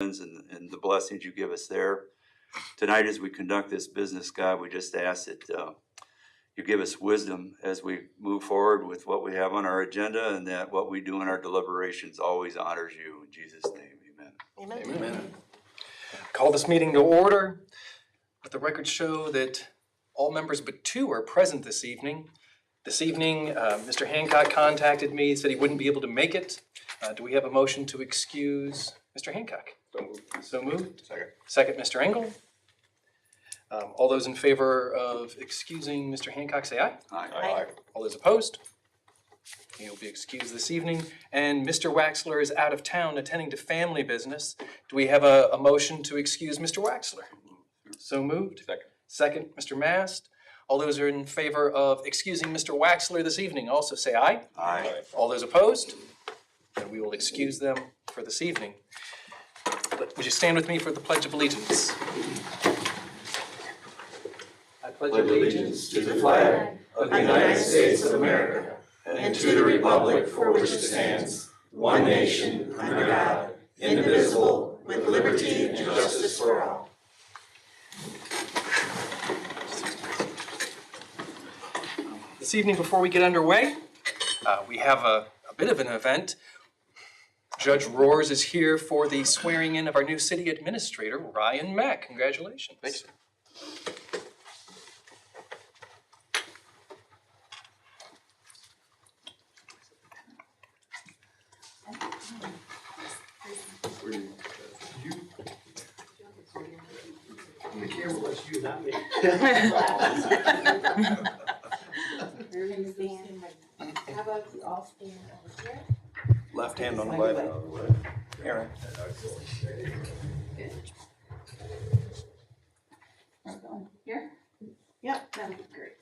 and the blessings you give us there. Tonight, as we conduct this business, God, we just ask that you give us wisdom as we move forward with what we have on our agenda, and that what we do in our deliberations always honors you. In Jesus' name, amen. Amen. Amen. Call this meeting to order. Let the records show that all members but two are present this evening. This evening, Mr. Hancock contacted me, said he wouldn't be able to make it. Do we have a motion to excuse Mr. Hancock? So moved. Second, Mr. Engel. All those in favor of excusing Mr. Hancock, say aye. Aye. All those opposed? He will be excused this evening. And Mr. Waxler is out of town attending to family business. Do we have a motion to excuse Mr. Waxler? So moved. Second, Mr. Mast. All those are in favor of excusing Mr. Waxler this evening also say aye. Aye. All those opposed? Then we will excuse them for this evening. Would you stand with me for the Pledge of Allegiance? I pledge allegiance to the flag of the United States of America and to the republic for which it stands, one nation, under God, indivisible, with liberty and justice for all. This evening, before we get underway, we have a bit of an event. Judge Roars is here for the swearing in of our new city administrator, Ryan Mack. Congratulations. Thanks. The camera was you, not me. How about you all stand over here? Left hand on the Bible. Aaron. Here? Yep, that'll be great.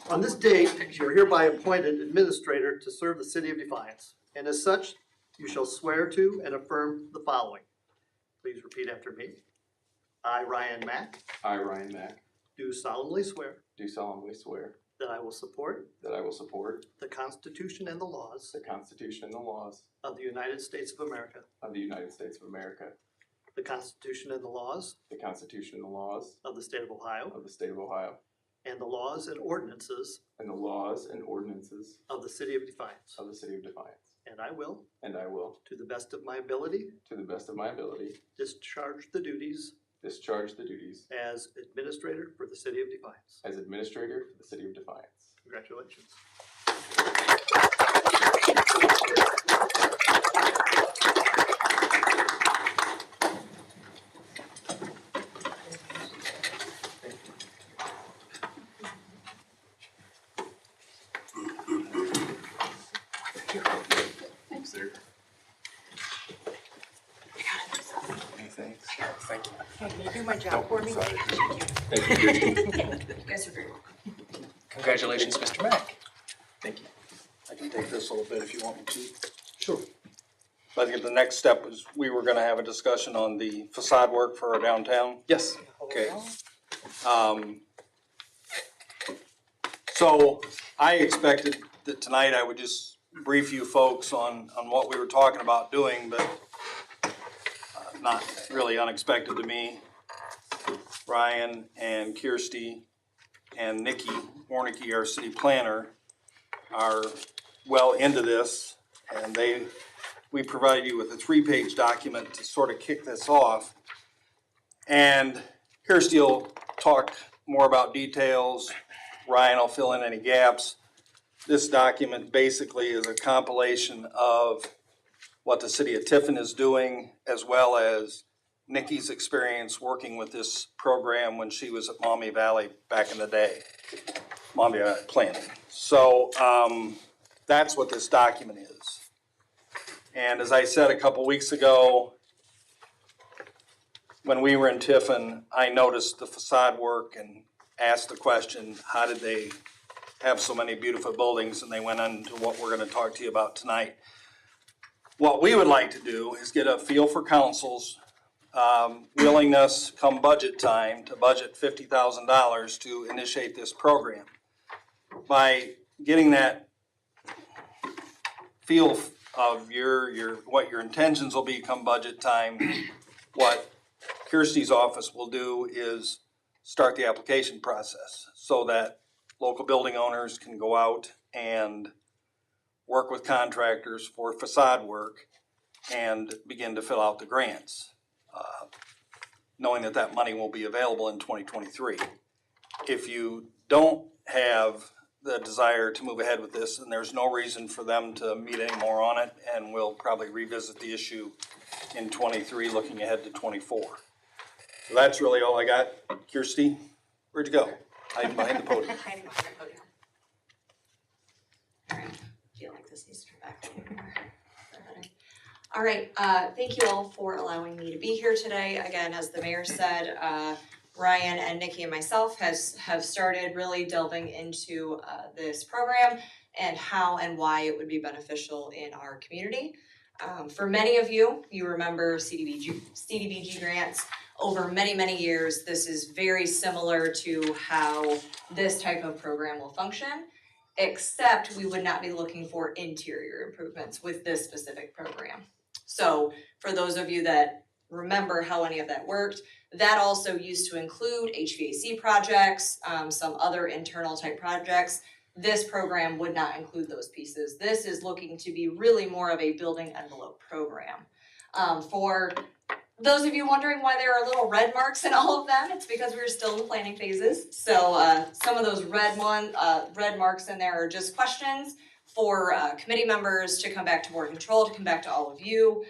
On this date, you are hereby appointed administrator to serve the city of Defiance, and as such, you shall swear to and affirm the following. Please repeat after me. I, Ryan Mack, I, Ryan Mack, do solemnly swear do solemnly swear that I will support that I will support the Constitution and the laws the Constitution and the laws of the United States of America, of the United States of America, the Constitution and the laws the Constitution and the laws of the state of Ohio, of the state of Ohio, and the laws and ordinances and the laws and ordinances of the city of Defiance. of the city of Defiance. And I will, And I will, to the best of my ability, to the best of my ability, discharge the duties discharge the duties as administrator for the city of Defiance. as administrator for the city of Defiance. Congratulations. Thanks, sir. Thanks. Thank you. Can you do my job for me? Thank you. You guys are very welcome. Congratulations, Mr. Mack. Thank you. I can take this a little bit if you want me to. Sure. I think the next step was we were gonna have a discussion on the facade work for our downtown. Yes. Okay. So I expected that tonight I would just brief you folks on what we were talking about doing, but not really unexpected to me. Ryan and Kirsty and Nikki Warnicki, our city planner, are well into this, and we provided you with a 3-page document to sort of kick this off. And Kirsty will talk more about details. Ryan will fill in any gaps. This document basically is a compilation of what the city of Tiffin is doing, as well as Nikki's experience working with this program when she was at Maumee Valley back in the day, Maumee Valley planning. So that's what this document is. And as I said a couple weeks ago, when we were in Tiffin, I noticed the facade work and asked the question, how did they have so many beautiful buildings? And they went on to what we're going to talk to you about tonight. What we would like to do is get a feel for council's willingness come budget time to budget $50,000 to initiate this program. By getting that feel of what your intentions will be come budget time, what Kirsty's office will do is start the application process so that local building owners can go out and work with contractors for facade work and begin to fill out the grants, knowing that that money will be available in 2023. If you don't have the desire to move ahead with this, and there's no reason for them to meet any more on it, and we'll probably revisit the issue in 23, looking ahead to 24. So that's really all I got. Kirsty, where'd you go? Hiding behind the podium. Hiding behind the podium. All right, I feel like this needs to come back a little more. All right, thank you all for allowing me to be here today. Again, as the mayor said, Ryan and Nikki and myself have started really delving into this program and how and why it would be beneficial in our community. For many of you, you remember CDBG grants. Over many, many years, this is very similar to how this type of program will function, except we would not be looking for interior improvements with this specific program. So for those of you that remember how any of that worked, that also used to include HVAC projects, some other internal type projects. This program would not include those pieces. This is looking to be really more of a building envelope program. For those of you wondering why there are little red marks in all of them, it's because we're still in the planning phases. So some of those red marks in there are just questions for committee members to come back to board control, to come back to all of you,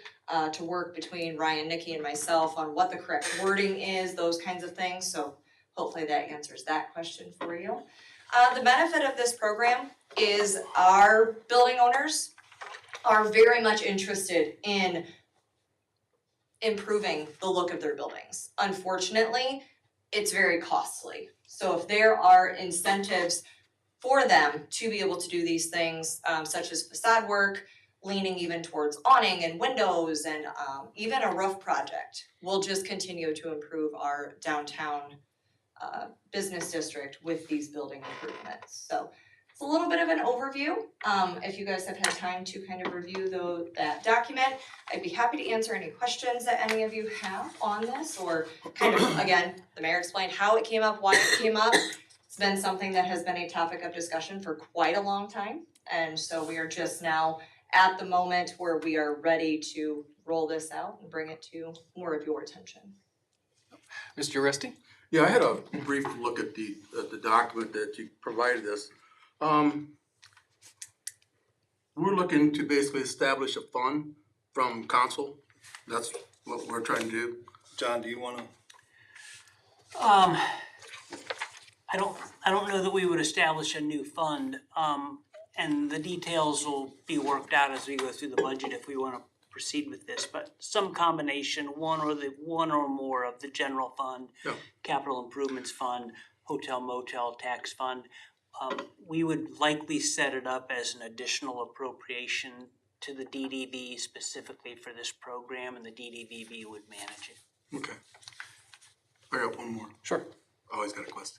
to work between Ryan, Nikki, and myself on what the correct wording is, those kinds of things. So hopefully that answers that question for you. The benefit of this program is our building owners are very much interested in improving the look of their buildings. Unfortunately, it's very costly. So if there are incentives for them to be able to do these things, such as facade work, leaning even towards awning and windows and even a roof project, will just continue to improve our downtown business district with these building improvements. So it's a little bit of an overview. If you guys have had time to kind of review that document, I'd be happy to answer any questions that any of you have on this, or kind of, again, the mayor explained how it came up, why it came up. It's been something that has been a topic of discussion for quite a long time. And so we are just now at the moment where we are ready to roll this out and bring it to more of your attention. Mr. Rusty? Yeah, I had a brief look at the document that you provided us. We're looking to basically establish a fund from council. That's what we're trying to do. John, do you want to? I don't know that we would establish a new fund, and the details will be worked out as we go through the budget if we want to proceed with this. But some combination, one or more of the general fund, Yeah. capital improvements fund, hotel motel tax fund. We would likely set it up as an additional appropriation to the DDV specifically for this program, and the DDVB would manage it. Okay. I got one more. Sure. Always got a question.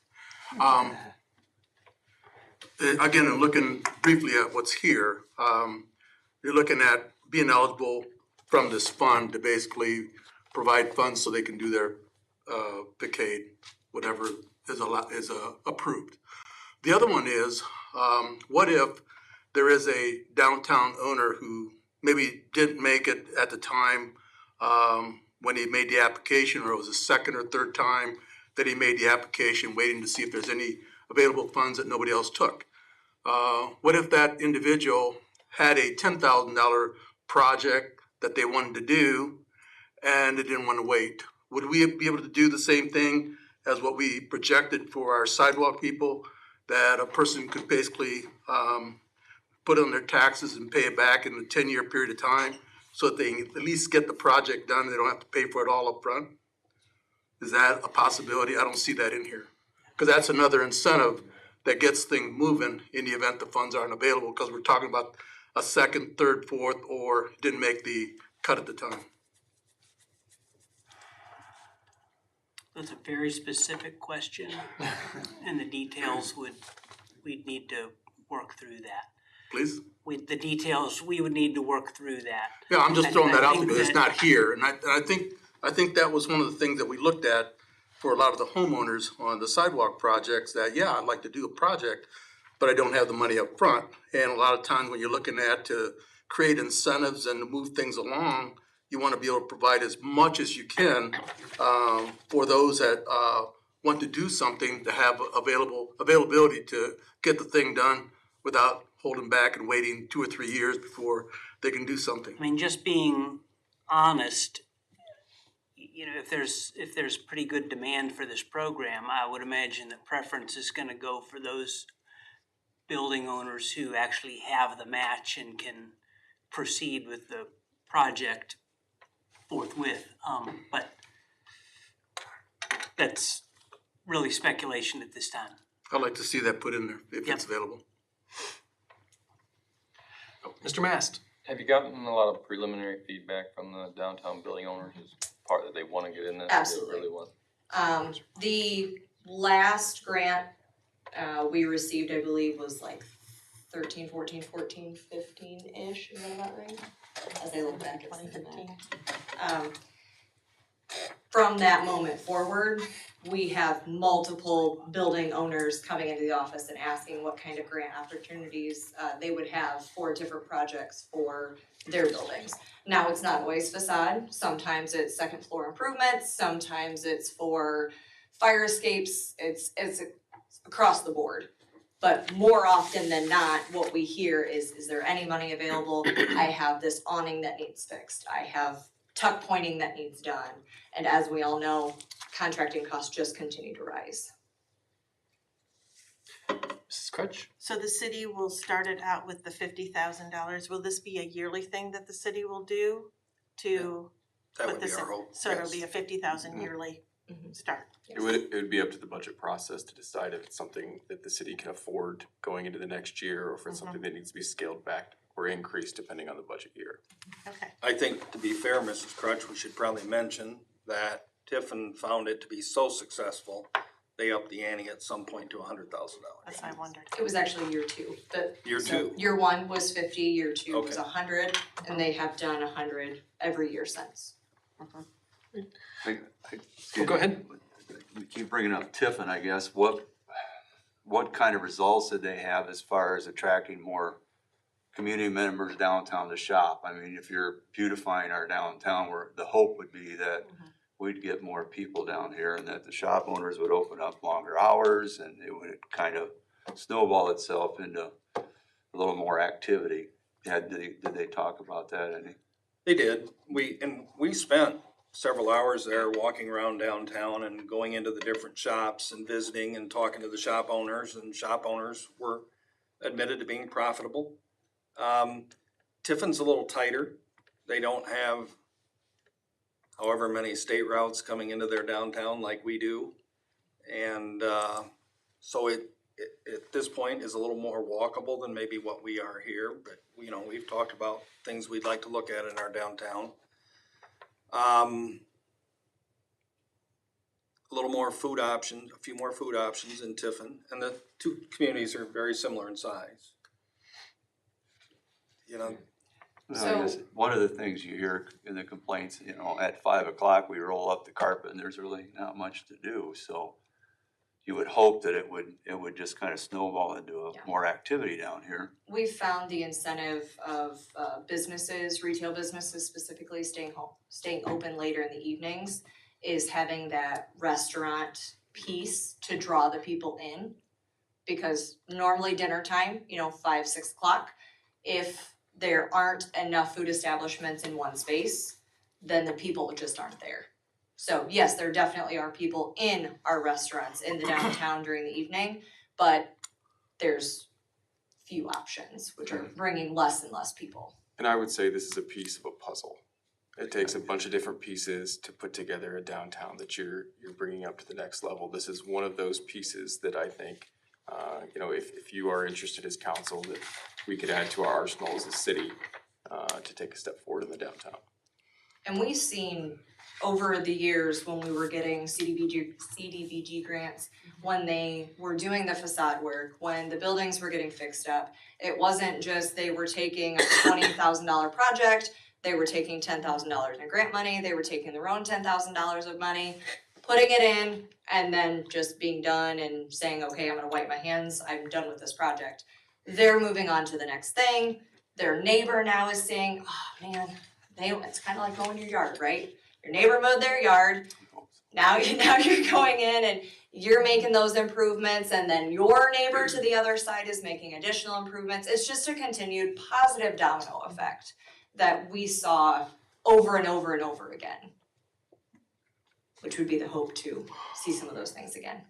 Again, I'm looking briefly at what's here. You're looking at being eligible from this fund to basically provide funds so they can do their vacate, whatever is approved. The other one is, what if there is a downtown owner who maybe didn't make it at the time when he made the application, or it was the second or third time that he made the application, waiting to see if there's any available funds that nobody else took. What if that individual had a $10,000 project that they wanted to do and they didn't want to wait? Would we be able to do the same thing as what we projected for our sidewalk people, that a person could basically put on their taxes and pay it back in a 10-year period of time so that they can at least get the project done and they don't have to pay for it all up front? Is that a possibility? I don't see that in here, because that's another incentive that gets things moving in the event the funds aren't available, because we're talking about a second, third, fourth, or didn't make the cut at the time. That's a very specific question, and the details we'd need to work through that. Please? The details, we would need to work through that. Yeah, I'm just throwing that I out think there because it's that- not here, and I think that was one of the things that we looked at for a lot of the homeowners on the sidewalk projects, that, yeah, I'd like to do a project, but I don't have the money up front. And a lot of times when you're looking at to create incentives and to move things along, you wanna be able to provide as much as you can, for those that, want to do something, to have availability to get the thing done without holding back and waiting 2 or 3 years before they can do something. I mean, just being honest, you know, if there's pretty good demand for this program, I would imagine that preference is gonna go for those building owners who actually have the match and can proceed with the project forthwith. But that's really speculation at this time. I'd like to see that put in there if Yep. it's available. Mr. Mast? Have you gotten a lot of preliminary feedback from the downtown building owners as part that they wanna get in this? Absolutely. They really want? The last grant, we received, I believe, was like 13, 14, 14, 15-ish, is that about right? As I look back at 2015. From that moment forward, we have multiple building owners coming into the office and asking what kind of grant opportunities they would have for different projects for their buildings. Now, it's not always facade, sometimes it's second floor improvements, sometimes it's for fire escapes, it's across the board. But more often than not, what we hear is there any money available? I have this awning that needs fixed, I have tuck pointing that needs done. And as we all know, contracting costs just continue to rise. Mrs. Crutch? So the city will start it out with the $50,000. Will this be a yearly thing that the city will do to That put would be this our in? hope, So it'll yes. be a 50,000 yearly start. It would be up to the budget process to decide if it's something that the city can afford going into the next year, or if it's something that needs to be scaled back or increased depending on the budget year. Okay. I think, to be fair, Mrs. Crutch, we should probably mention that Tiffin found it to be so successful, they upped the ante at some point to $100,000. That's what I wondered. It was actually year two, Year so two. year one was 50, year two was Okay. 100, and they have done 100 every year since. Go ahead. We keep bringing up Tiffin, I guess. What kind of results did they have as far as attracting more community members downtown to shop? I mean, if you're beautifying our downtown, where the hope would be that we'd get more people down here and that the shop owners would open up longer hours and it would kind of snowball itself into a little more activity. Did they talk about that any? They did. We spent several hours there walking around downtown and going into the different shops and visiting and talking to the shop owners, and shop owners were admitted to being profitable. Tiffin's a little tighter. They don't have however many state routes coming into their downtown like we do. And so it at this point is a little more walkable than maybe what we are here, but you know, we've talked about things we'd like to look at in our downtown. A little more food options, a few more food options in Tiffin, and the two communities are very similar in size. You know, I guess one of the things you hear in the complaints, you know, at 5 o'clock, we roll up the carpet and there's really not much to do, so you would hope that it would just kind of snowball into more activity down here. We found the incentive of businesses, retail businesses specifically, staying open later in the evenings, is having that restaurant piece to draw the people in. Because normally dinner time, 5, 6 o'clock, if there aren't enough food establishments in one space, then the people just aren't there. So yes, there definitely are people in our restaurants in the downtown during the evening, but there's few options, which are bringing less and less people. And I would say this is a piece of a puzzle. It takes a bunch of different pieces to put together a downtown that you're bringing up to the next level. This is one of those pieces that I think, if you are interested as council, that we could add to our arsenal as a city to take a step forward in the downtown. And we've seen over the years when we were getting CDBG grants, when they were doing the facade work, when the buildings were getting fixed up, it wasn't just they were taking a $20,000 project, they were taking $10,000 in grant money, they were taking their own $10,000 of money, putting it in, and then just being done and saying, okay, I'm gonna wipe my hands, I'm done with this project. They're moving on to the next thing. Their neighbor now is saying, oh man, it's kind of like mowing your yard, right? Your neighbor mowed their yard, now you're going in and you're making those improvements, and then your neighbor to the other side is making additional improvements. It's just a continued positive domino effect that we saw over and over and over again, which would be the hope to see some of those things again.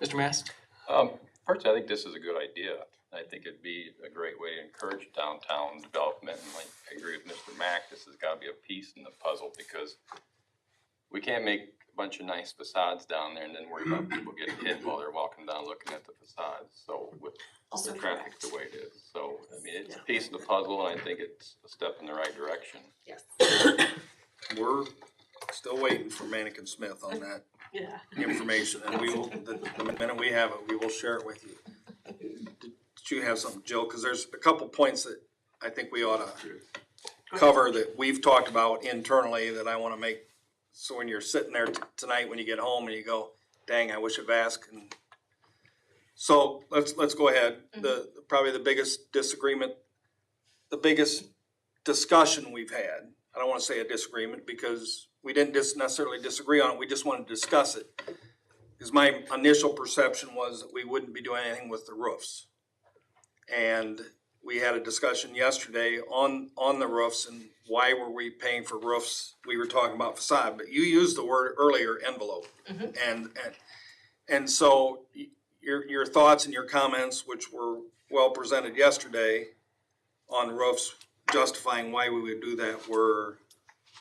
Mr. Mass? First, I think this is a good idea. I think it'd be a great way to encourage downtown development, and like, I agree with Mr. Mack, this has gotta be a piece in the puzzle, because we can't make a bunch of nice facades down there and then worry about people getting hit while they're walking down looking at the facades, so with Also the traffic correct. the way it is. So, I mean, it's a piece of the puzzle, and I think it's a step in the right direction. Yes. We're still waiting for Manikin Smith on that Yeah. information, and we will, the minute we have it, we will share it with you. Did you have something, Jill? Cause there's a couple points that I think we ought to cover that we've talked about internally that I wanna make, so when you're sitting there tonight, when you get home and you go, dang, I wish I've asked. And so let's go ahead. Probably the biggest disagreement, the biggest discussion we've had, I don't wanna say a disagreement because we didn't necessarily disagree on it, we just wanted to discuss it. Cause my initial perception was that we wouldn't be doing anything with the roofs. And we had a discussion yesterday on the roofs and why were we paying for roofs? We were talking about facade, but you used the word earlier, envelope. And so your thoughts and your comments, which were well presented yesterday on roofs, justifying why we would do that, were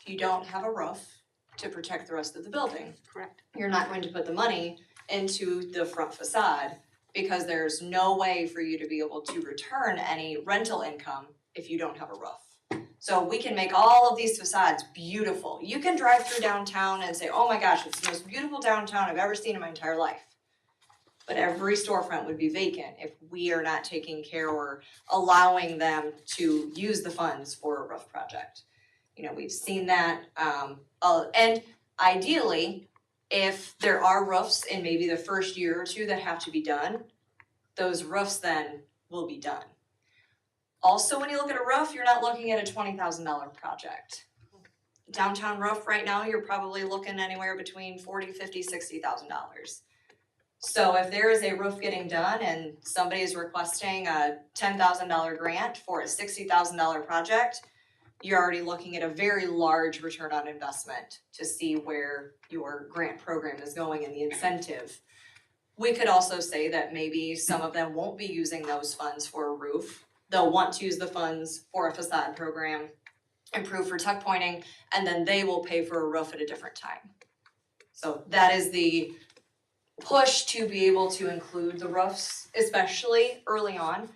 You don't have a roof to protect the rest of the building. Correct. You're not going to put the money into the front facade because there's no way for you to be able to return any rental income if you don't have a roof. So we can make all of these facades beautiful. You can drive through downtown and say, oh my gosh, it's the most beautiful downtown I've ever seen in my entire life. But every storefront would be vacant if we are not taking care or allowing them to use the funds for a roof project. You know, we've seen that, and ideally, if there are roofs in maybe the first year or two that have to be done, those roofs then will be done. Also, when you look at a roof, you're not looking at a $20,000 project. Downtown roof right now, you're probably looking anywhere between $40,000, $50,000, $60,000. So if there is a roof getting done and somebody is requesting a $10,000 grant for a $60,000 project, you're already looking at a very large return on investment to see where your grant program is going and the incentive. We could also say that maybe some of them won't be using those funds for a roof. They'll want to use the funds for a facade program, improve for tuck pointing, and then they will pay for a roof at a different time. So that is the push to be able to include the roofs, especially early on.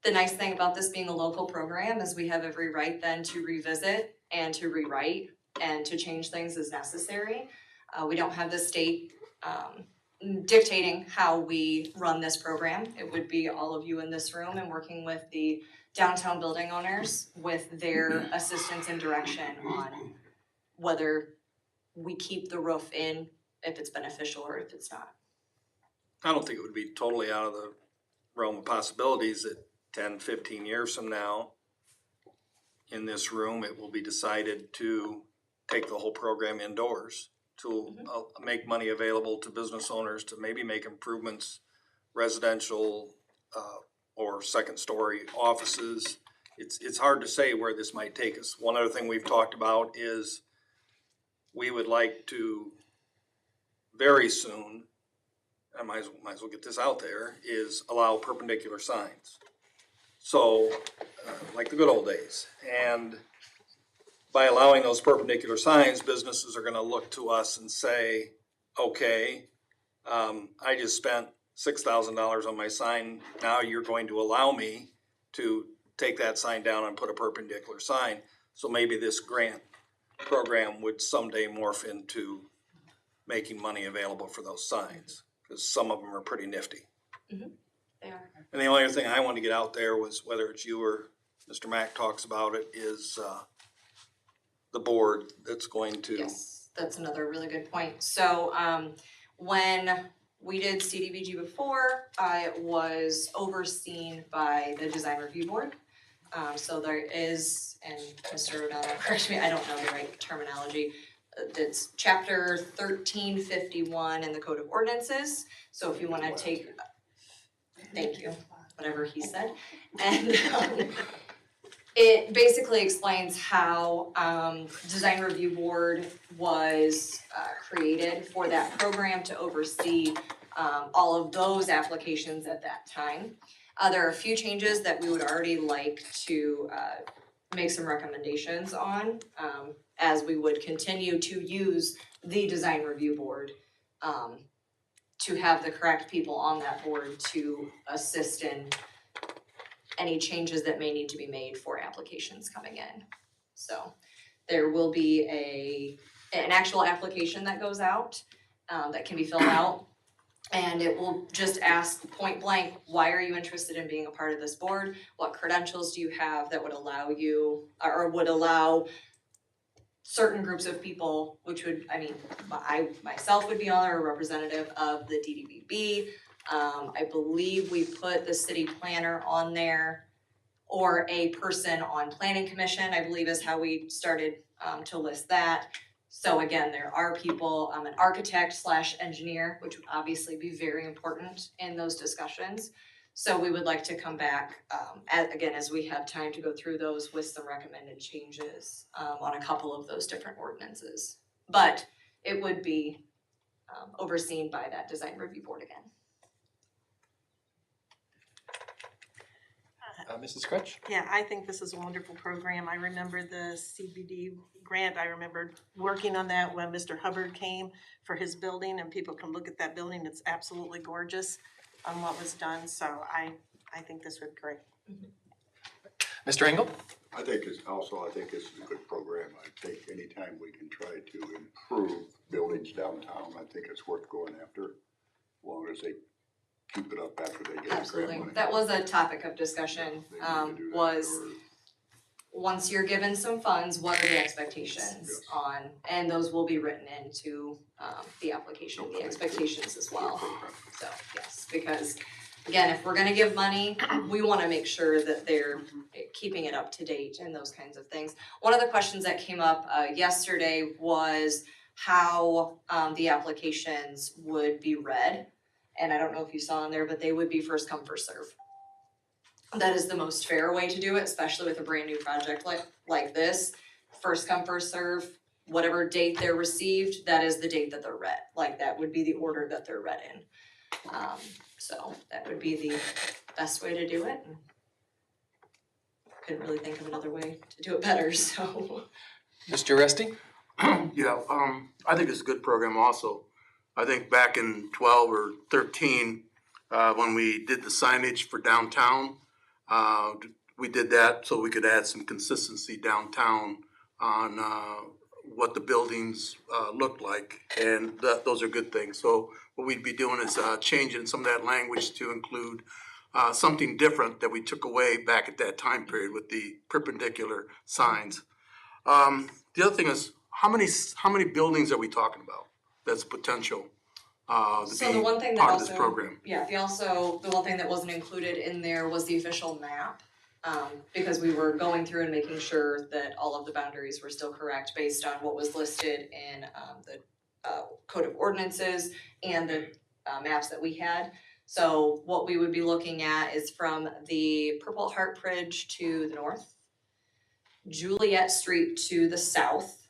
The nice thing about this being a local program is we have every right then to revisit and to rewrite and to change things as necessary. We don't have the state dictating how we run this program. It would be all of you in this room and working with the downtown building owners with their assistance and direction on whether we keep the roof in, if it's beneficial or if it's not. I don't think it would be totally out of the realm of possibilities that 10, 15 years from now, in this room, it will be decided to take the whole program indoors, to make money available to business owners to maybe make improvements, residential or second story offices. It's hard to say where this might take us. One other thing we've talked about is we would like to very soon, I might as well get this out there, is allow perpendicular signs. So, like the good old days. And by allowing those perpendicular signs, businesses are gonna look to us and say, okay, I just spent $6,000 on my sign, now you're going to allow me to take that sign down and put a perpendicular sign. So maybe this grant program would someday morph into making money available for those signs, because some of them are pretty nifty. They are. And the only other thing I wanted to get out there was, whether it's you or Mr. Mack talks about it, is the board that's going to. Yes, that's another really good point. So, when we did CDBG before, it was overseen by the design review board. So there is, and Mr. O'Donnell, correct me, I don't know the right terminology. It's chapter 1351 in the Code of Ordinances. So if you wanna take, thank you, whatever he said. And it basically explains how design review board was created for that program to oversee all of those applications at that time. There are a few changes that we would already like to make some recommendations on, as we would continue to use the design review board to have the correct people on that board to assist in any changes that may need to be made for applications coming in. So there will be an actual application that goes out that can be filled out. And it will just ask point blank, why are you interested in being a part of this board? What credentials do you have that would allow you, or would allow certain groups of people, which would, I mean, I myself would be on there, a representative of the DDBB. I believe we put the city planner on there, or a person on planning commission, I believe is how we started to list that. So again, there are people, an architect / engineer, which would obviously be very important in those discussions. So we would like to come back, as we have time to go through those with some recommended changes on a couple of those different ordinances. But it would be overseen by that design review board again. Mrs. Crutch? Yeah, I think this is a wonderful program. I remember the CBD grant. I remember working on that when Mr. Hubbard came for his building, and people can look at that building. It's absolutely gorgeous on what was done. So I think this would be great. Mr. Engel? I think this is a good program. I think anytime we can try to improve buildings downtown, I think it's worth going after, as long as they keep it up after they get the grant Absolutely. money. That was a topic of discussion, They need to do that, was or- once you're given some funds, what are the expectations Yes. on, and those will be written into the application, the expectations as well. So, yes, because again, if we're gonna give money, we wanna make sure that they're keeping it up to date and those kinds of things. One of the questions that came up yesterday was how the applications would be read. And I don't know if you saw in there, but they would be first come, first serve. That is the most fair way to do it, especially with a brand new project like this. First come, first serve, whatever date they're received, that is the date that they're read. Like that would be the order that they're read in. So that would be the best way to do it. And couldn't really think of another way to do it better, so. Mr. Resty? Yeah, I think it's a good program also. I think back in 12 or 13, when we did the signage for downtown, we did that so we could add some consistency downtown on what the buildings looked like, and those are good things. So what we'd be doing is changing some of that language to include something different that we took away back at that time period with the perpendicular signs. The other thing is, how many buildings are we talking about that's potential to So the be one thing that part of this also, program? yeah, the one thing that wasn't included in there was the official map. Because we were going through and making sure that all of the boundaries were still correct based on what was listed in the Code of Ordinances and the maps that we had. So what we would be looking at is from the Purple Heart Bridge to the north, Juliet Street to the south,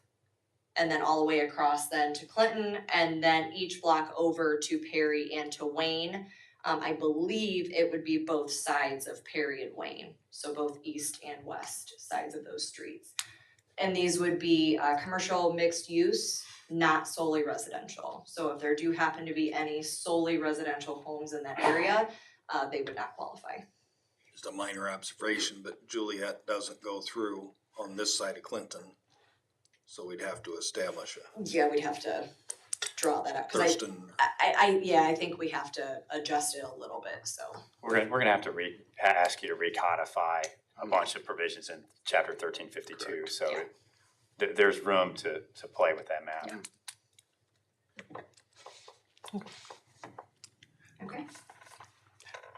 and then all the way across then to Clinton, and then each block over to Perry and to Wayne. I believe it would be both sides of Perry and Wayne, so both east and west sides of those streets. And these would be commercial mixed use, not solely residential. So if there do happen to be any solely residential homes in that area, they would not qualify. Just a minor observation, but Juliet doesn't go through on this side of Clinton. So we'd have to establish a Yeah, we'd have to draw that up, cause Thurston. I think we have to adjust it a little bit, so. We're gonna have to ask you to recodify a bunch of provisions in chapter 1352, so Yeah. there's room to play with that map. Yeah. Okay.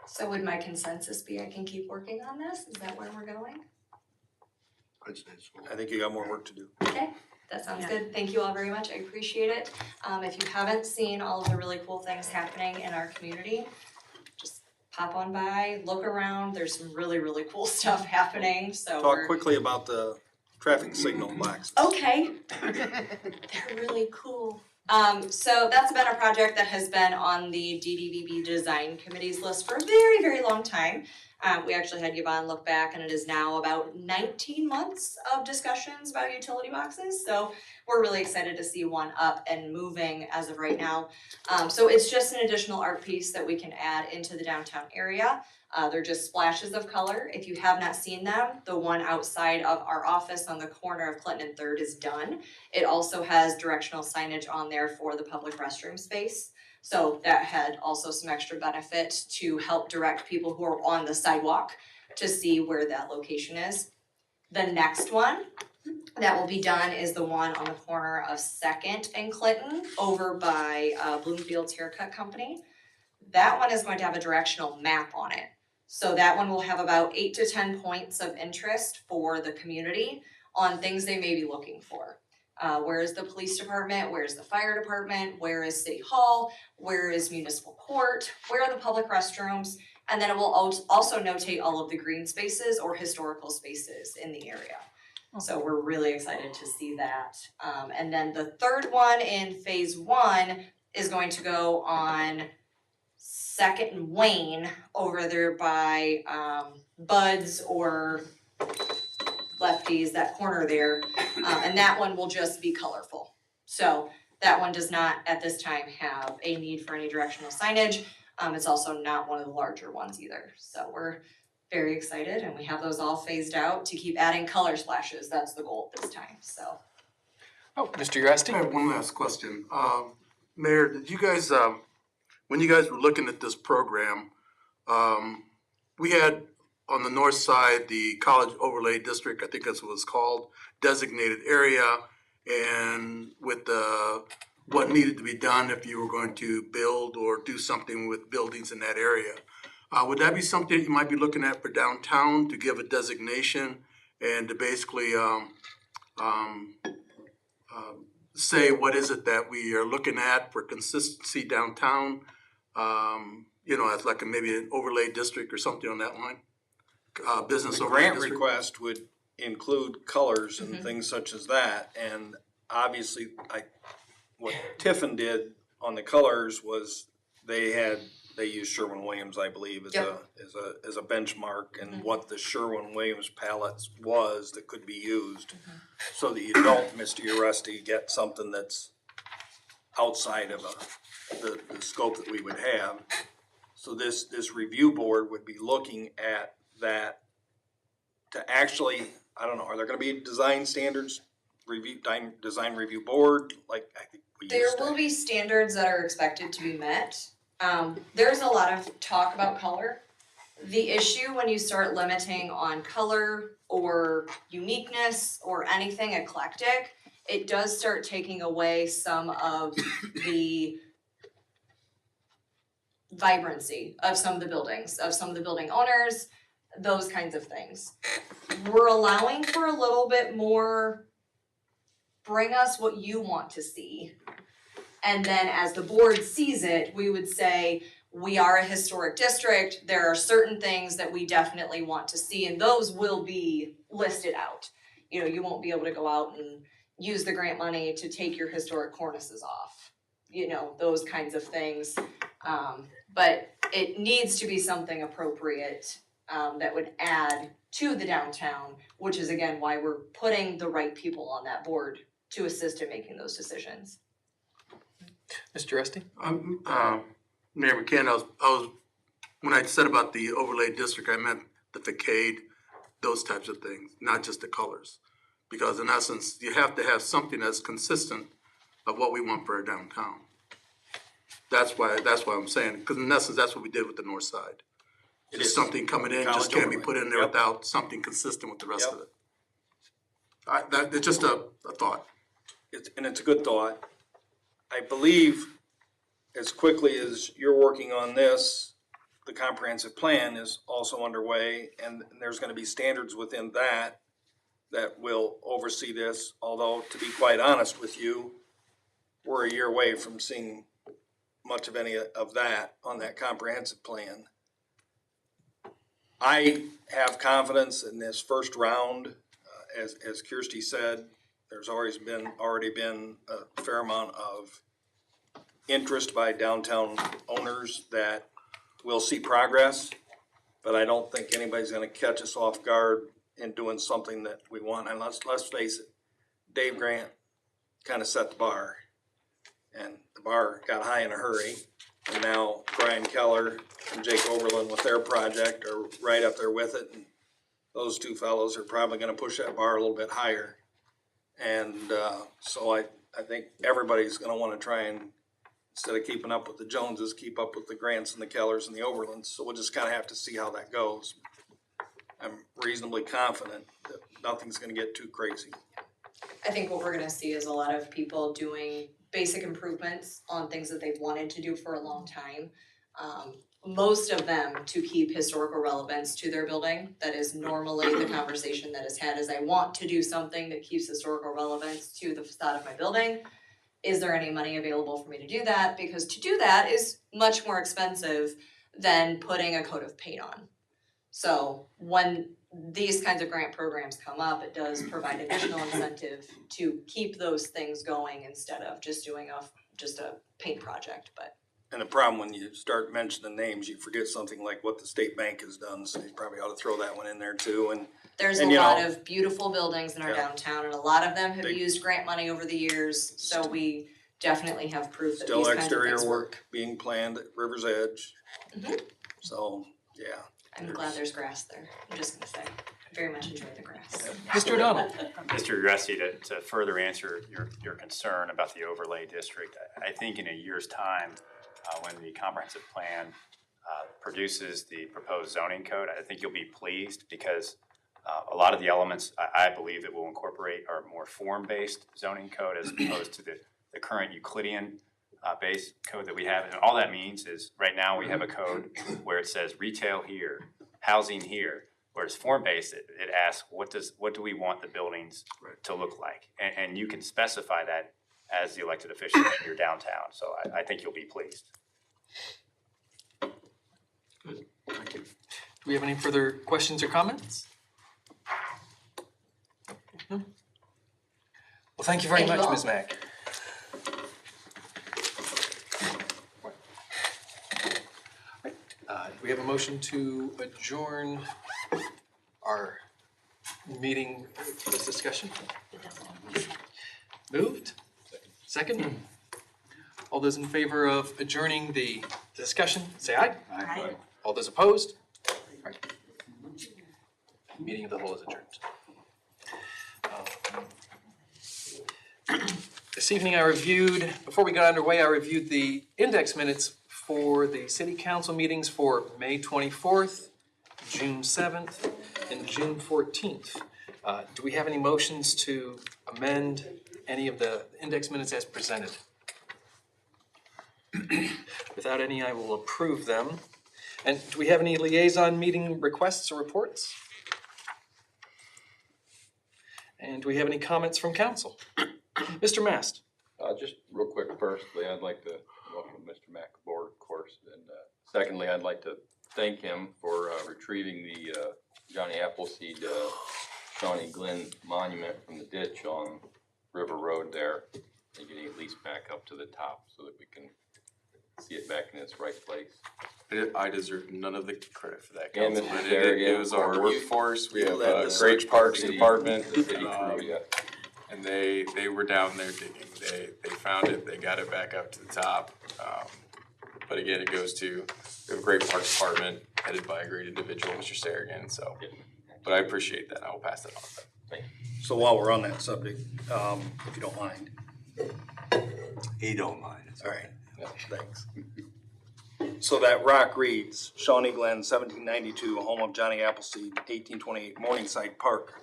So would my consensus be I can keep working on this? Is that where we're going? I'd say so. I think you got more work to do. Okay, that sounds good. Thank you all very much. I appreciate it. If you haven't seen all of the really cool things happening in our community, just pop on by, look around. There's some really, really cool stuff happening, so Talk quickly about the traffic signal boxes. Okay. They're really cool. So that's been a project that has been on the DDVB design committee's list for a very, very long time. We actually had Yvonne look back and it is now about 19 months of discussions about utility boxes. So we're really excited to see one up and moving as of right now. So it's just an additional art piece that we can add into the downtown area. They're just splashes of color. If you have not seen them, the one outside of our office on the corner of Clinton and 3rd is done. It also has directional signage on there for the public restroom space. So that had also some extra benefit to help direct people who are on the sidewalk to see where that location is. The next one that will be done is the one on the corner of 2nd and Clinton over by Bloomfield's Haircut Company. That one is going to have a directional map on it. So that one will have about 8 to 10 points of interest for the community on things they may be looking for. Where is the police department? Where is the fire department? Where is City Hall? Where is municipal court? Where are the public restrooms? And then it will also notate all of the green spaces or historical spaces in the area. So we're really excited to see that. And then the third one in phase 1 is going to go on 2nd and Wayne over there by Bud's or Lefties, that corner there. And that one will just be colorful. So that one does not at this time have a need for any directional signage. It's also not one of the larger ones either. So we're very excited and we have those all phased out to keep adding color splashes. That's the goal at this time, so. Oh, Mr. Uresti? I have one last question. Mayor, did you guys, when you guys were looking at this program, we had on the north side, the College Overlay District, I think that's what it's called, designated area, and with what needed to be done if you were going to build or do something with buildings in that area. Would that be something you might be looking at for downtown to give a designation and to basically say what is it that we are looking at for consistency downtown? As like maybe an overlay district or something on that line. Business The overlay grant district. request would include colors and things such as that, and obviously, what Tiffin did on the colors was they used Sherwin-Williams, I believe, as a benchmark, and what the Sherwin-Williams palettes was that could be used, so that you don't, Mr. Uresti, get something that's outside of the scope that we would have. So this review board would be looking at that to actually, I don't know, are there gonna be design standards, design review board, like I think we There used to? will be standards that are expected to be met. There's a lot of talk about color. The issue when you start limiting on color or uniqueness or anything eclectic, it does start taking away some of the vibrancy of some of the buildings, of some of the building owners, those kinds of things. We're allowing for a little bit more, bring us what you want to see. And then as the board sees it, we would say, we are a historic district, there are certain things that we definitely want to see, and those will be listed out. You know, you won't be able to go out and use the grant money to take your historic cornices off, those kinds of things. But it needs to be something appropriate that would add to the downtown, which is again why we're putting the right people on that board to assist in making those decisions. Mr. Uresti? Mayor McCann, I was when I said about the overlay district, I meant the facade, those types of things, not just the colors. Because in essence, you have to have something that's consistent of what we want for our downtown. That's why I'm saying, because in essence, that's what we did with the north side. It Just is. something coming in, just College can't be overlay. put in there Yep. without something consistent with the rest Yep. of it. It's just a thought. It's a good thought. I believe as quickly as you're working on this, the comprehensive plan is also underway, and there's gonna be standards within that that will oversee this, although to be quite honest with you, we're a year away from seeing much of any of that on that comprehensive plan. I have confidence in this first round. As Kirsty said, there's already been a fair amount of interest by downtown owners that we'll see progress, but I don't think anybody's gonna catch us off guard in doing something that we want. And let's face it, Dave Grant kind of set the bar, and the bar got high in a hurry. And now Brian Keller and Jake Oberlin with their project are right up there with it. And those two fellows are probably gonna push that bar a little bit higher. And so I think everybody's gonna wanna try and, instead of keeping up with the Joneses, keep up with the Grants and the Kellers and the Oberlins. So we'll just kinda have to see how that goes. I'm reasonably confident that nothing's gonna get too crazy. I think what we're gonna see is a lot of people doing basic improvements on things that they've wanted to do for a long time. Most of them to keep historical relevance to their building. That is normally the conversation that is had, is I want to do something that keeps historical relevance to the facade of my building. Is there any money available for me to do that? Because to do that is much more expensive than putting a coat of paint on. So when these kinds of grant programs come up, it does provide additional incentive to keep those things going instead of just doing just a paint project, but. And the problem when you start mentioning names, you forget something like what the state bank has done, so you probably ought to throw that one in there too. And There's and, a you lot know, of beautiful buildings in our Yeah. downtown, and a lot of them have They- used grant money over the years, so we definitely have proof that still these kinds of things exterior work. work being planned at River's Edge. Mhm. So, yeah. I'm glad there's grass there, I'm just gonna say, I very much enjoy the grass. Mr. O'Donnell? Mr. Agressi, to further answer your concern about the overlay district, I think in a year's time, when the comprehensive plan produces the proposed zoning code, I think you'll be pleased because a lot of the elements I believe it will incorporate are more form-based zoning code as opposed to the current Euclidean based code that we have. And all that means is right now we have a code where it says retail here, housing here. Whereas form-based, it asks, what do we want the buildings to look like? And you can specify that as the elected official in your downtown. So I think you'll be pleased. Good, thank you. Do we have any further questions or comments? No? Well, thank you very Thank you much, all. Ms. Mack. Do we have a motion to adjourn our meeting for this discussion? Moved? Second? All those in favor of adjourning the discussion, say aye. Aye. All those opposed? All right. Meeting of the whole is adjourned. This evening before we got underway, I reviewed the index minutes for the city council meetings for May 24th, June 7th, and June 14th. Do we have any motions to amend any of the index minutes as presented? Without any, I will approve them. And do we have any liaison meeting requests or reports? And do we have any comments from council? Mr. Mast? Just real quick, firstly, I'd like to welcome Mr. Mack aboard, of course, and secondly, I'd like to thank him for retrieving the Johnny Appleseed, Shawnee Glenn monument from the ditch on River Road there, and getting it least back up to the top so that we can see it back in its right place. I deserve none of the credit for that, And council, Mr. but Saraghan, it was our for- workforce. We have led a the great search parks City- department. The city crew, yeah. And they were down there digging. They found it, they got it back up to the top. But again, it goes to, we have a great parks department headed by a great individual, Mr. Saraghan, so. But I appreciate that, I will pass that on. Thank you. So while we're on that subject, if you don't mind. He don't mind. It's All right, thanks. So that rock reads, Shawnee Glen, 1792, home of Johnny Appleseed, 1828, Morningside Park.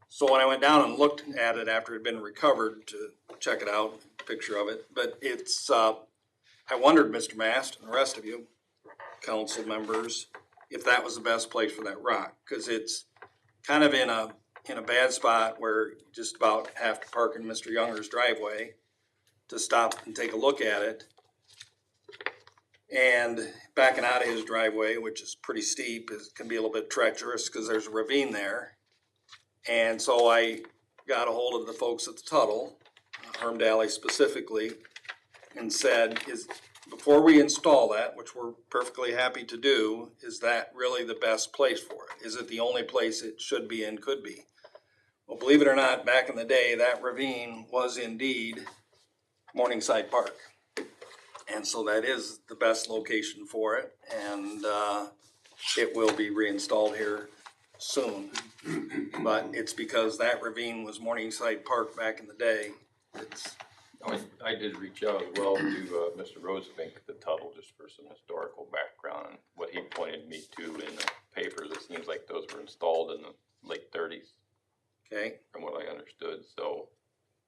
So when I went down and looked at it after it had been recovered to check it out, picture of it, but it's, I wondered, Mr. Mast and the rest of you, council members, if that was the best place for that rock, because it's kind of in a bad spot where you just about have to park in Mr. Younger's driveway to stop and take a look at it. And backing out of his driveway, which is pretty steep, can be a little bit treacherous because there's a ravine there. And so I got a hold of the folks at the Tuttle, Herm Daly specifically, and said, before we install that, which we're perfectly happy to do, is that really the best place for it? Is it the only place it should be and could be? Well, believe it or not, back in the day, that ravine was indeed Morningside Park. And so that is the best location for it, and it will be reinstalled here soon. But it's because that ravine was Morningside Park back in the day. I did reach out as well to Mr. Rosevink at the Tuttle just for some historical background and what he pointed me to in the papers. It seems like those were installed in the late 30s. Okay. From what I understood, so.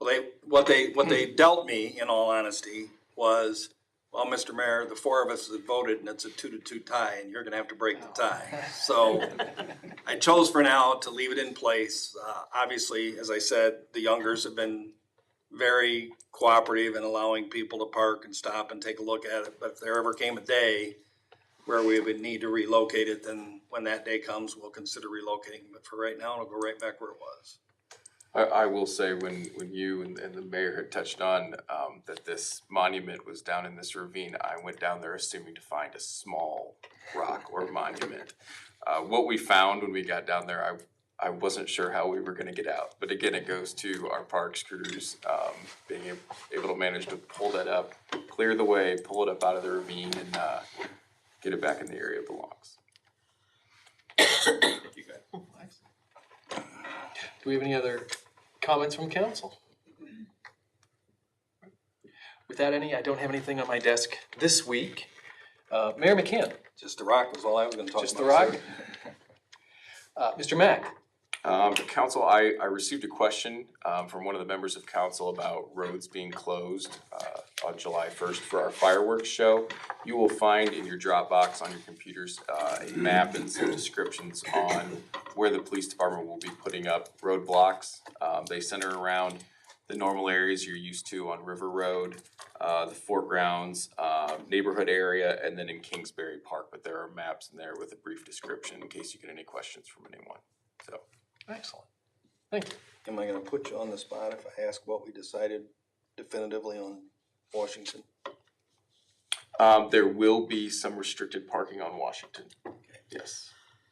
Well, what they dealt me, in all honesty, was, well, Mr. Mayor, the four of us have voted and it's a 2-2 tie and you're gonna have to break the tie. So I chose for now to leave it in place. Obviously, as I said, the Youngers have been very cooperative in allowing people to park and stop and take a look at it. But if there ever came a day where we would need to relocate it, then when that day comes, we'll consider relocating. But for right now, it'll go right back where it was. I will say when you and the mayor had touched on that this monument was down in this ravine, I went down there assuming to find a small rock or monument. What we found when we got down there, I wasn't sure how we were gonna get out. But again, it goes to our parks crews being able to manage to pull that up, clear the way, pull it up out of the ravine and get it back in the area it belongs. Thank you guys. Do we have any other comments from council? Without any, I don't have anything on my desk this week. Mayor McCann. Just the rock was all I was gonna talk about. Just the rock? Mr. Mack. Council, I received a question from one of the members of council about roads being closed on July 1st for our fireworks show. You will find in your Dropbox on your computers a map and some descriptions on where the police department will be putting up roadblocks. They center around the normal areas you're used to on River Road, the Fort Grounds, neighborhood area, and then in Kingsbury Park. But there are maps in there with a brief description in case you get any questions from anyone. So. Excellent. Thank you. Am I gonna put you on the spot if I ask what we decided definitively on Washington? There will be some restricted parking on Washington. Okay. Yes.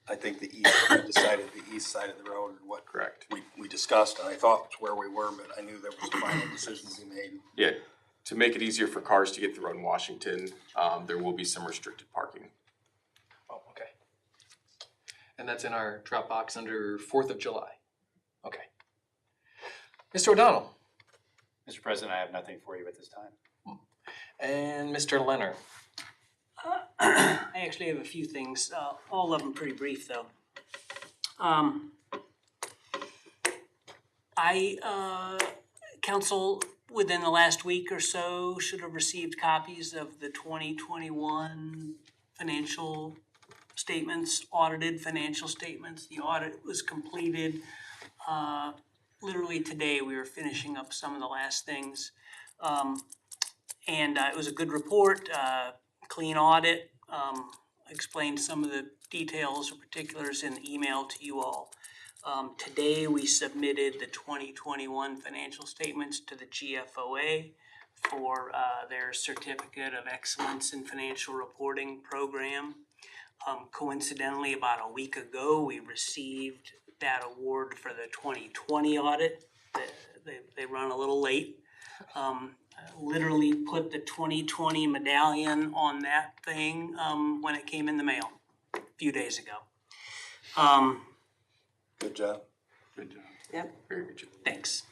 I think we decided the east side of the road, or what Correct. we discussed, and I thought was where we were, but I knew there was a final decision to be made. Yeah, to make it easier for cars to get through on Washington, there will be some restricted parking. Oh, okay. And that's in our Dropbox under 4th of July. Okay. Mr. O'Donnell. Mr. President, I have nothing for you at this time. And Mr. Leonard. I actually have a few things, all of them pretty brief though. Council within the last week or so should have received copies of the 2021 financial statements, audited financial statements. The audit was completed. Literally today, we were finishing up some of the last things. And it was a good report, clean audit. Explained some of the details or particulars in the email to you all. Today, we submitted the 2021 financial statements to the GFOA for their Certificate of Excellence in Financial Reporting program. Coincidentally, about a week ago, we received that award for the 2020 audit. They run a little late. Literally put the 2020 medallion on that thing when it came in the mail a few days ago. Good job. Good job. Yep. Very good job. Thanks.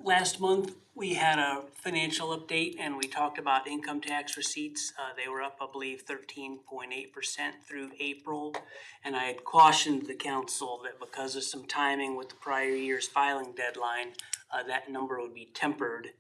Last month, we had a financial update and we talked about income tax receipts. They were up, I believe, 13.8% through April. And I had cautioned the council that because of some timing with the prior year's filing deadline, that number would be tempered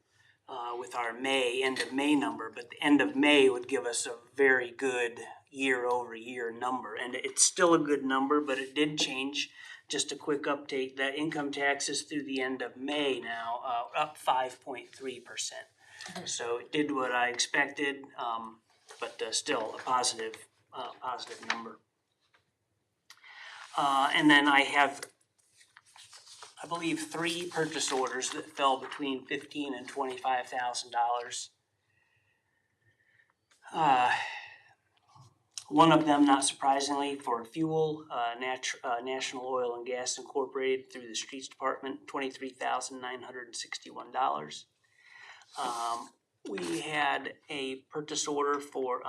with our end of May number. But the end of May would give us a very good year-over-year number. And it's still a good number, but it did change. Just a quick update, that income taxes through the end of May now, up 5.3%. So it did what I expected, but still a positive number. And then I have, I believe, 3 purchase orders that fell between $15,000 and $25,000. One of them, not surprisingly, for fuel, National Oil and Gas Incorporated through the Streets Department, $23,961. We had a purchase order for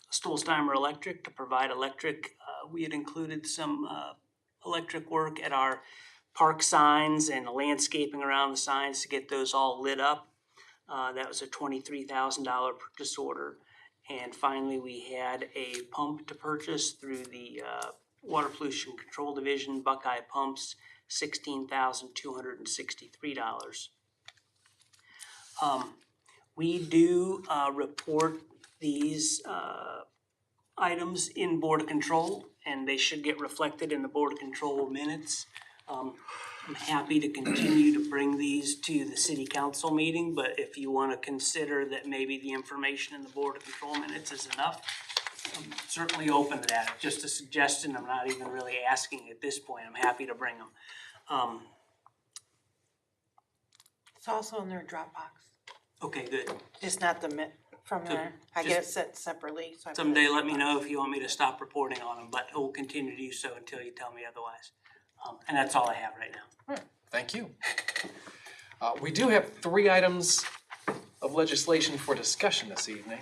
Stolzheimer Electric to provide electric. We had included some electric work at our park signs and the landscaping around the signs to get those all lit up. That was a $23,000 purchase order. And finally, we had a pump to purchase through the Water Pollution Control Division, Buckeye Pumps, $16,263. We do report these items in Board of Control, and they should get reflected in the Board of Control minutes. I'm happy to continue to bring these to the city council meeting, but if you want to consider that maybe the information in the Board of Control minutes is enough, I'm certainly open to that. Just a suggestion, I'm not even really asking at this point. I'm happy to bring them. It's also in their Dropbox. Okay, good. It's not from So there. I get it set separately, so. I put it Someday in let me Dropbox. know if you want me to stop reporting on them, but I will continue to do so until you tell me otherwise. And that's all I have right now. Thank you. We do have 3 items of legislation for discussion this evening.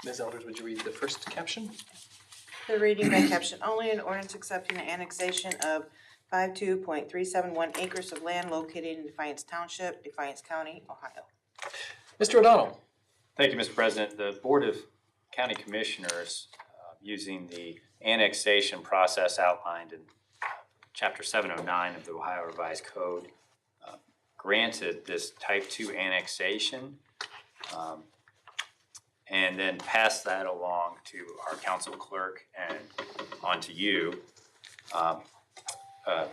Ms. Elders, would you read the first caption? The reading by caption only, an ordinance accepting the annexation of 52.371 acres of land located in Defiance Township, Defiance County, Ohio. Mr. O'Donnell. Thank you, Mr. President. The Board of County Commissioners, using the annexation process outlined in Chapter 709 of the Ohio Revised Code, granted this Type 2 annexation and then passed that along to our council clerk and on to you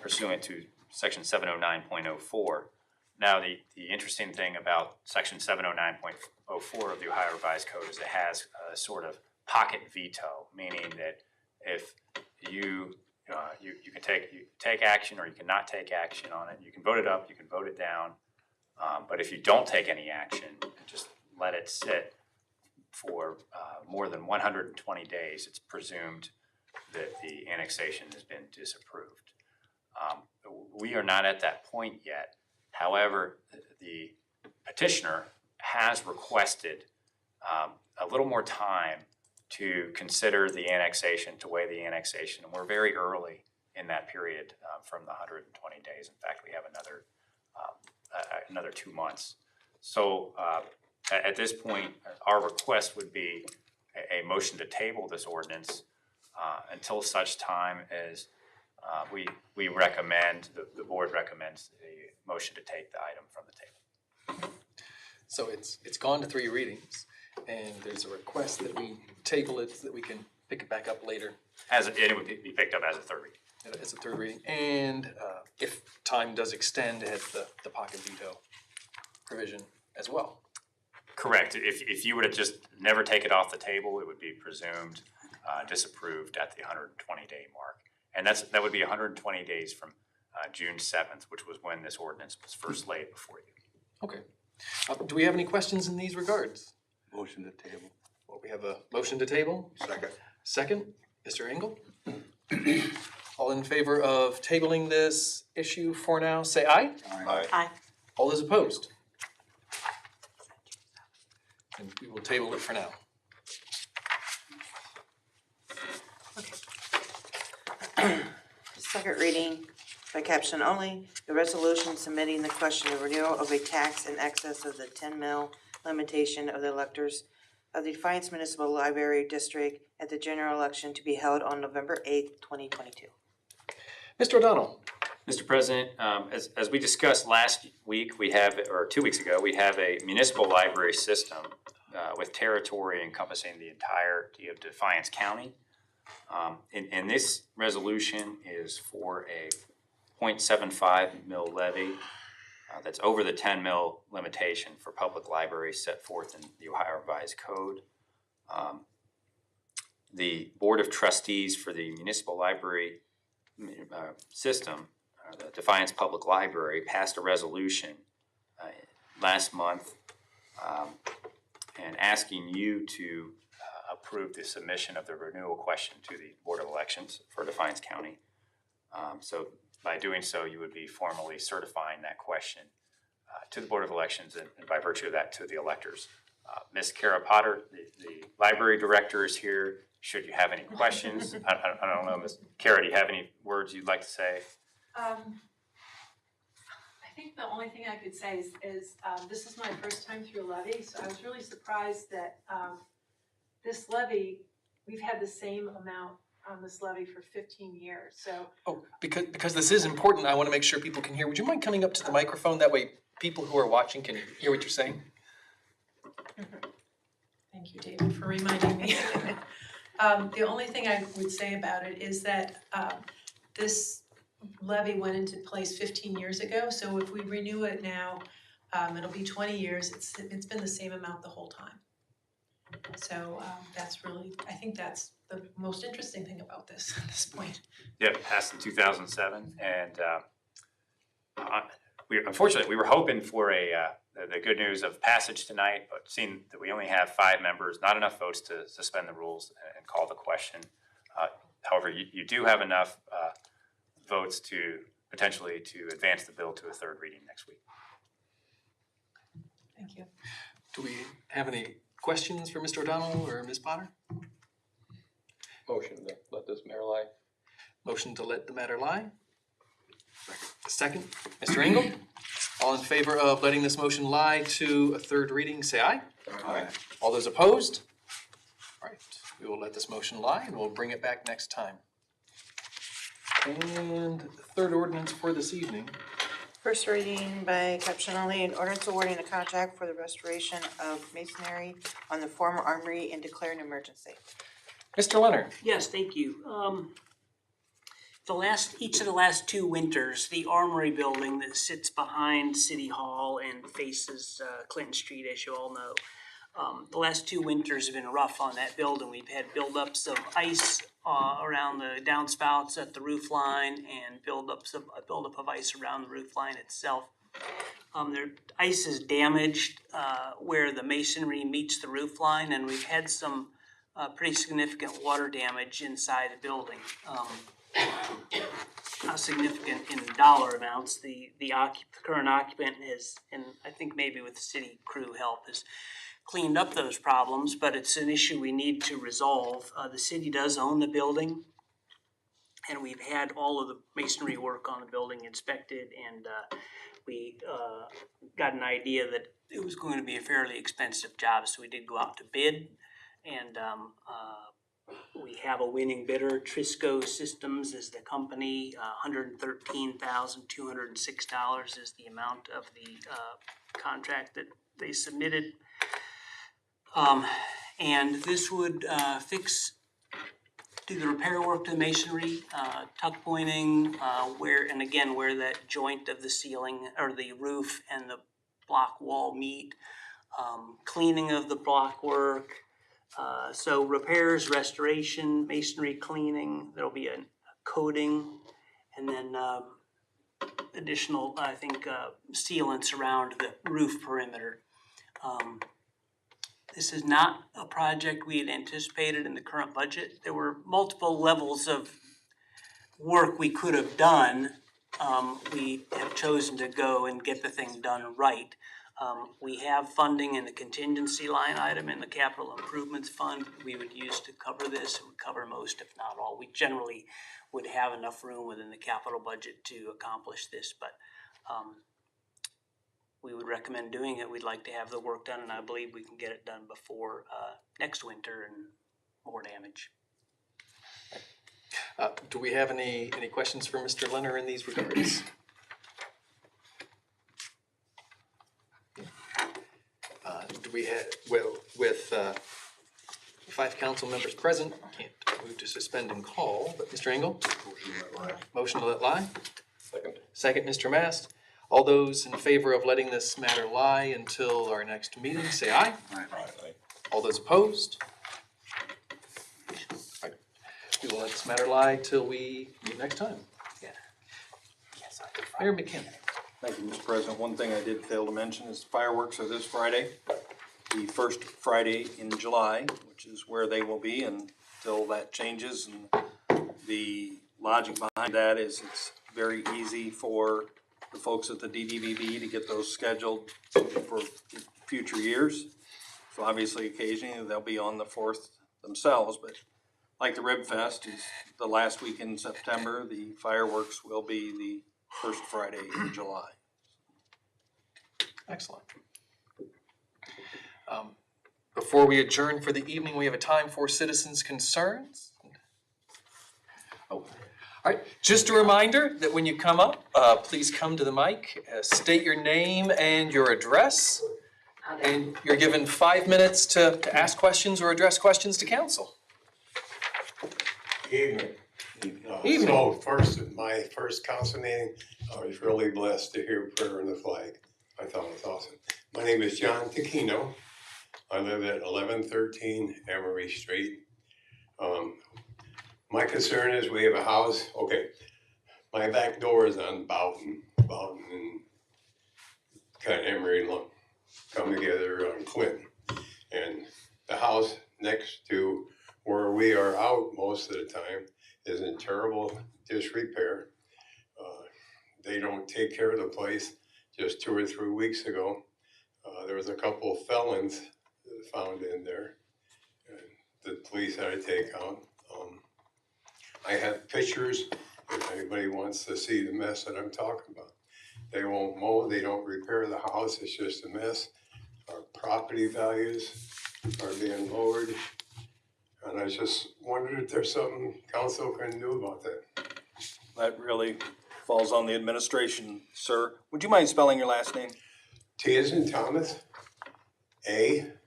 pursuant to Section 709.04. Now, the interesting thing about Section 709.04 of the Ohio Revised Code is it has a sort of pocket veto, meaning that if you can take action or you cannot take action on it. You can vote it up, you can vote it down, but if you don't take any action and just let it sit for more than 120 days, it's presumed that the annexation has been disapproved. We are not at that point yet. However, the petitioner has requested a little more time to consider the annexation, to weigh the annexation, and we're very early in that period from the 120 days. In fact, we have another 2 months. So at this point, our request would be a motion to table this ordinance until such time as we recommend, the board recommends a motion to take the item from the table. So it's gone to 3 readings, and there's a request that we table it so that we can pick it back up later. It would be picked up as a third reading. As a 3rd reading, and if time does extend, it has the pocket veto provision as well. Correct. If you were to just never take it off the table, it would be presumed disapproved at the 120-day mark. And that would be 120 days from June 7th, which was when this ordinance was first laid before you. Okay. Do we have any questions in these regards? Motion to table. Well, we have a motion to table. Second, Mr. Engel. All in favor of tabling this issue for now, say aye. Aye. Aye. All those opposed? And we will table it for now. Second reading by caption only, the resolution submitting the question of renewal of a tax in excess of the 10 mil limitation of the electors of the Defiance Municipal Library District at the general election to be held on November 8th, 2022. Mr. O'Donnell. Mr. President, as we discussed last week, or 2 weeks ago, we have a municipal library system with territory encompassing the entirety of Defiance County. And this resolution is for a 0.75 mil levy that's over the 10 mil limitation for public libraries set forth in the Ohio Revised Code. The Board of Trustees for the municipal library system, the Defiance Public Library, passed a resolution last month and asking you to approve the submission of the renewal question to the Board of Elections for Defiance County. So by doing so, you would be formally certifying that question to the Board of Elections and by virtue of that to the electors. Ms. Kara Potter, the library director, is here. Should you have any questions? I don't know, Ms. Kara, do you have any words you'd like to say? I think the only thing I could say is this is my first time through a levy, so I was really surprised that this levy, we've had the same amount on this levy for 15 years, so. Oh, because this is important, I want to make sure people can hear. Would you mind coming up to the microphone? That way people who are watching can hear what you're saying. Thank you, David, for reminding me. The only thing I would say about it is that this levy went into place 15 years ago, so if we renew it now, it'll be 20 years. It's been the same amount the whole time. So that's really, I think that's the most interesting thing about this at this point. Yeah, it passed in 2007, and unfortunately, we were hoping for the good news of passage tonight, but seeing that we only have 5 members, not enough votes to suspend the rules and call the question. However, you do have enough votes to potentially to advance the bill to a third reading next week. Thank you. Do we have any questions for Mr. O'Donnell or Ms. Potter? Motion to let this matter lie. Motion to let the matter lie. Second, Mr. Engel. All in favor of letting this motion lie to a third reading, say aye. Aye. All those opposed? All right, we will let this motion lie and we'll bring it back next time. And the third ordinance for this evening. First reading by caption only, an ordinance awarding a contract for the restoration of masonry on the former armory and declaring an emergency. Mr. Leonard. Yes, thank you. Each of the last 2 winters, the Armory building that sits behind City Hall and faces Clinton Street, as you all know, the last 2 winters have been rough on that building. We've had buildups of ice around the downspouts at the roof line and buildup of ice around the roof line itself. The ice is damaged where the masonry meets the roof line, and we've had some pretty significant water damage inside the building. Not significant in dollar amounts. The current occupant has, and I think maybe with city crew help, has cleaned up those problems, but it's an issue we need to resolve. The city does own the building, and we've had all of the masonry work on the building inspected, and we got an idea that it was going to be a fairly expensive job, so we did go out to bid, and we have a winning bidder. Trisco Systems is the company. $113,206 is the amount of the contract that they submitted. And this would do the repair work to the masonry, tuck pointing, where that joint of the ceiling or the roof and the block wall meet, cleaning of the block work. So repairs, restoration, masonry cleaning, there'll be a coating, and then additional, I think, sealants around the roof perimeter. This is not a project we had anticipated in the current budget. There were multiple levels of work we could have done. We have chosen to go and get the thing done right. We have funding in the contingency line item in the capital improvements fund we would use to cover this. It would cover most, if not all. We generally would have enough room within the capital budget to accomplish this, but we would recommend doing it. We'd like to have the work done, and I believe we can get it done before next winter and more damage. Do we have any questions for Mr. Leonard in these regards? Do we have, well, with 5 council members present, can't move to suspend and call, but Mr. Engel? Motion to let lie? Second. Second, Mr. Mast. All those in favor of letting this matter lie until our next meeting, say aye. Aye. All those opposed? All right. We will let this matter lie till we meet next time. Mayor McKim. Thank you, Mr. President. One thing I did fail to mention is fireworks are this Friday, the first Friday in July, which is where they will be until that changes. And the logic behind that is it's very easy for the folks at the DDVB to get those scheduled for future years. So obviously occasionally they'll be on the 4th themselves, but like the Rib Fest is the last week in September, the fireworks will be the first Friday in July. Excellent. Before we adjourn for the evening, we have a time for citizens' concerns. Oh, all right. Just a reminder that when you come up, please come to the mic, state your name and your address, and you're given 5 minutes to ask questions or address questions to council. Evening. Evening. So first, my first council meeting, I was really blessed to hear prayer in the flag. I thought it was awesome. My name is John Taquino. I live at 1113 Emery Street. My concern is we have a house, okay, my back door is on Boughton and kind of Emery come together on Clinton. And the house next to where we are out most of the time is in terrible disrepair. They don't take care of the place. Just 2 or 3 weeks ago, there was a couple of felons found in there. And the police had to take out. I have pictures if anybody wants to see the mess that I'm talking about. They won't mow, they don't repair the house, it's just a mess. Our property values are being lowered. And I just wondered if there's something council can do about that. That really falls on the administration, sir. Would you mind spelling your last name? T as in Thomas, A-Q-U-I-N-O.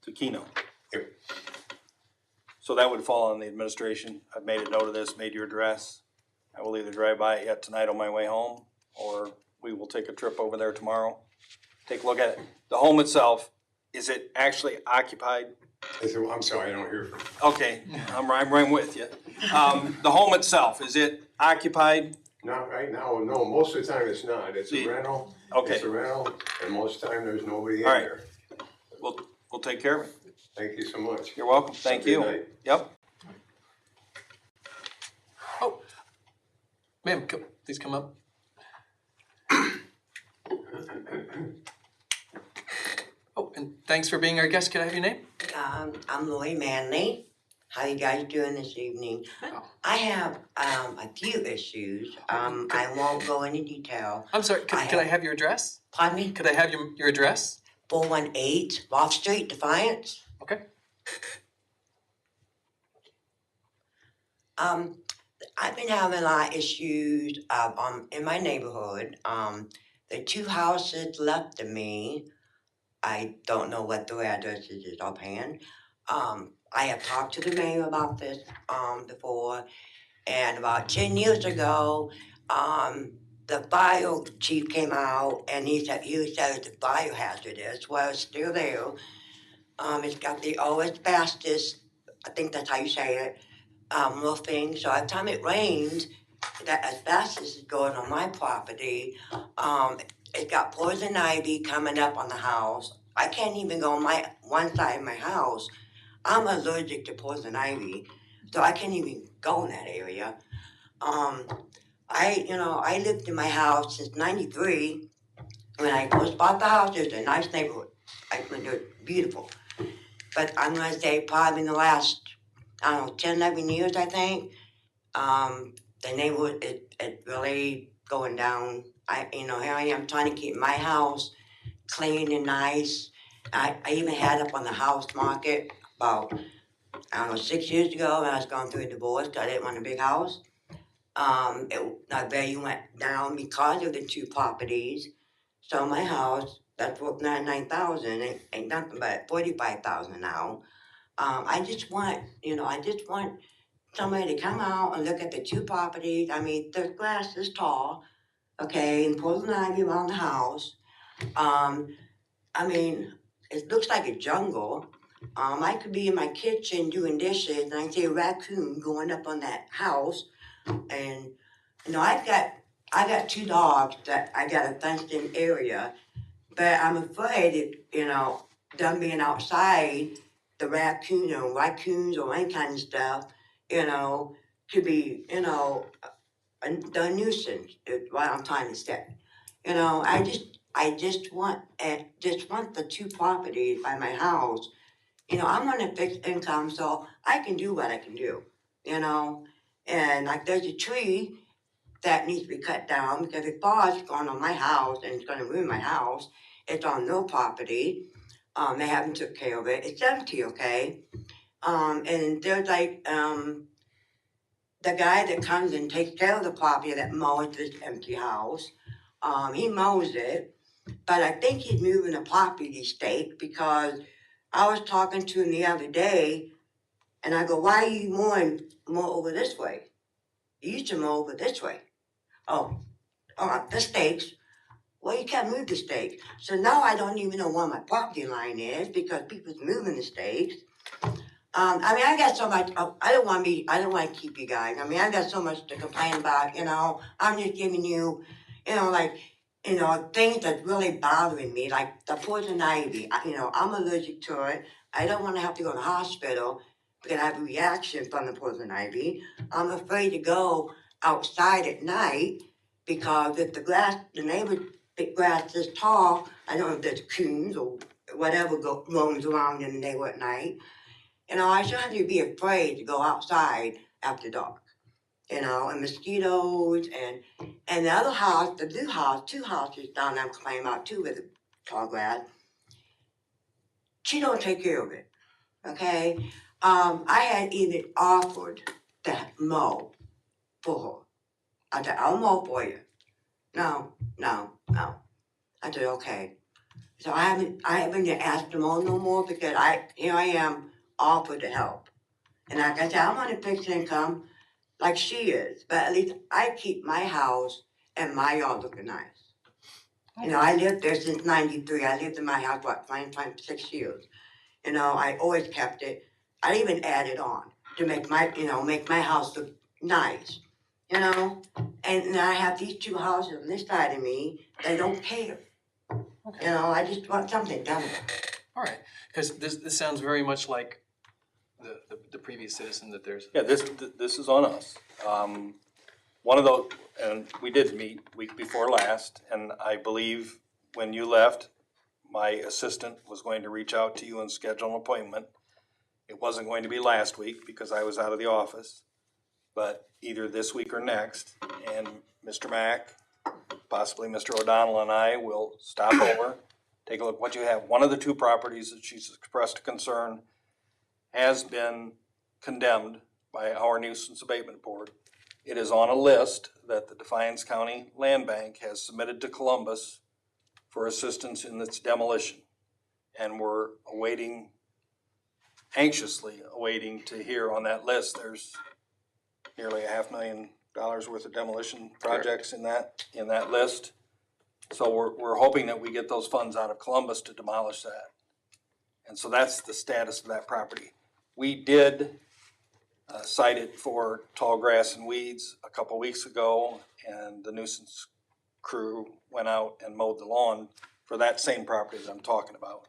Taquino. Yep. So that would fall on the administration. I've made a note of this, made your address. I will either drive by it yet tonight on my way home, or we will take a trip over there tomorrow. Take a look at it. The home itself, is it actually occupied? I'm sorry, I don't hear. Okay, I'm right with you. The home itself, is it occupied? Not right now, no, most of the time it's not. It's a rental. Okay. It's a rental, and most of the time there's nobody in All right. there. We'll take care of it. Thank you so much. You're welcome. Thank you. Good night. Yep. Oh, ma'am, please come up. Oh, and thanks for being our guest. Can I have your name? I'm Lori Manley. How you guys doing this evening? I have a few issues. I won't go into detail. I'm sorry, could I have your address? Pardon me? Could I have your address? 418 Roth Street, Defiance. Okay. I've been having a lot of issues in my neighborhood. The 2 houses left to me, I don't know what their addresses is offhand. I have talked to the mayor about this before, and about 10 years ago, the fire chief came out and he said it's a fire hazardous. Well, it's still there. It's got the old asbestos, I think that's how you say it, roofing. So every time it rains, that asbestos is going on my property. It's got poison ivy coming up on the house. I can't even go on my one side of my house. I'm allergic to poison ivy, so I can't even go in that area. I lived in my house since '93. When I first bought the house, it was a nice neighborhood. It was beautiful. But I'm gonna say probably in the last, I don't know, 10, 11 years, I think, the neighborhood, it really going down. Here I am trying to keep my house clean and nice. I even had it up on the house market about, I don't know, 6 years ago when I was going through a divorce, 'cause I didn't want a big house. The value went down because of the two properties. So my house, that's worth 99,000, ain't nothing but 45,000 now. I just want somebody to come out and look at the two properties. I mean, the grass is tall, okay, and poison ivy around the house. I mean, it looks like a jungle. I could be in my kitchen doing dishes and I see a raccoon going up on that house. And, I got two dogs that I got a fenced in area, but I'm afraid that, them being outside, the raccoons or any kind of stuff, could be, a nuisance, is what I'm trying to say. I just want the two properties by my house. I'm on a fixed income, so I can do what I can do, you know? And like there's a tree that needs to be cut down because if it falls, it's going on my house and it's gonna ruin my house. It's on their property. They haven't took care of it. It's empty, okay? And there's the guy that comes and takes care of the property that mows this empty house. He mows it, but I think he's moving the property stake because I was talking to him the other day and I go, why are you mowing more over this way? You used to mow over this way. Oh, the stakes. Well, you can't move the stakes. So now I don't even know where my property line is because people's moving the stakes. I got so much, I don't want to keep you guys. I got so much to complain about, I'm just giving you, things that's really bothering me, like the poison ivy. I'm allergic to it. I don't want to have to go to the hospital because I have a reaction from the poison ivy. I'm afraid to go outside at night because if the neighbor's grass is tall, I don't know if there's coons or whatever roams around in the neighborhood at night. I shouldn't have to be afraid to go outside after dark. And mosquitoes and the other house, the blue house, two houses down there I'm complaining about too with the tall grass. She don't take care of it. Okay? I had even offered to mow for her. I said, I'll mow for you. No. I said, okay. So I haven't asked to mow no more because here I am offered to help. And like I said, I'm on a fixed income like she is, but at least I keep my house and my yard looking nice. I lived there since '93. I lived in my house, 26 years. I always kept it. I even added on to make my house look nice. And I have these two houses on this side of me, they don't care. I just want something done. All right, because this sounds very much like the previous citizen that there's. Yeah, this is on us. One of those, and we did meet week before last, and I believe when you left, my assistant was going to reach out to you and schedule an appointment. It wasn't going to be last week because I was out of the office, but either this week or next, and Mr. Mack, possibly Mr. O'Donnell and I will stop over, take a look what you have. One of the two properties that she's expressed a concern has been condemned by our nuisance abatement board. It is on a list that the Defiance County Land Bank has submitted to Columbus for assistance in its demolition. And we're anxiously awaiting to hear on that list. There's nearly $500,000 worth of demolition projects in that list. So we're hoping that we get those funds out of Columbus to demolish that. And so that's the status of that property. We did cite it for tall grass and weeds a couple weeks ago, and the nuisance crew went out and mowed the lawn for that same property that I'm talking about.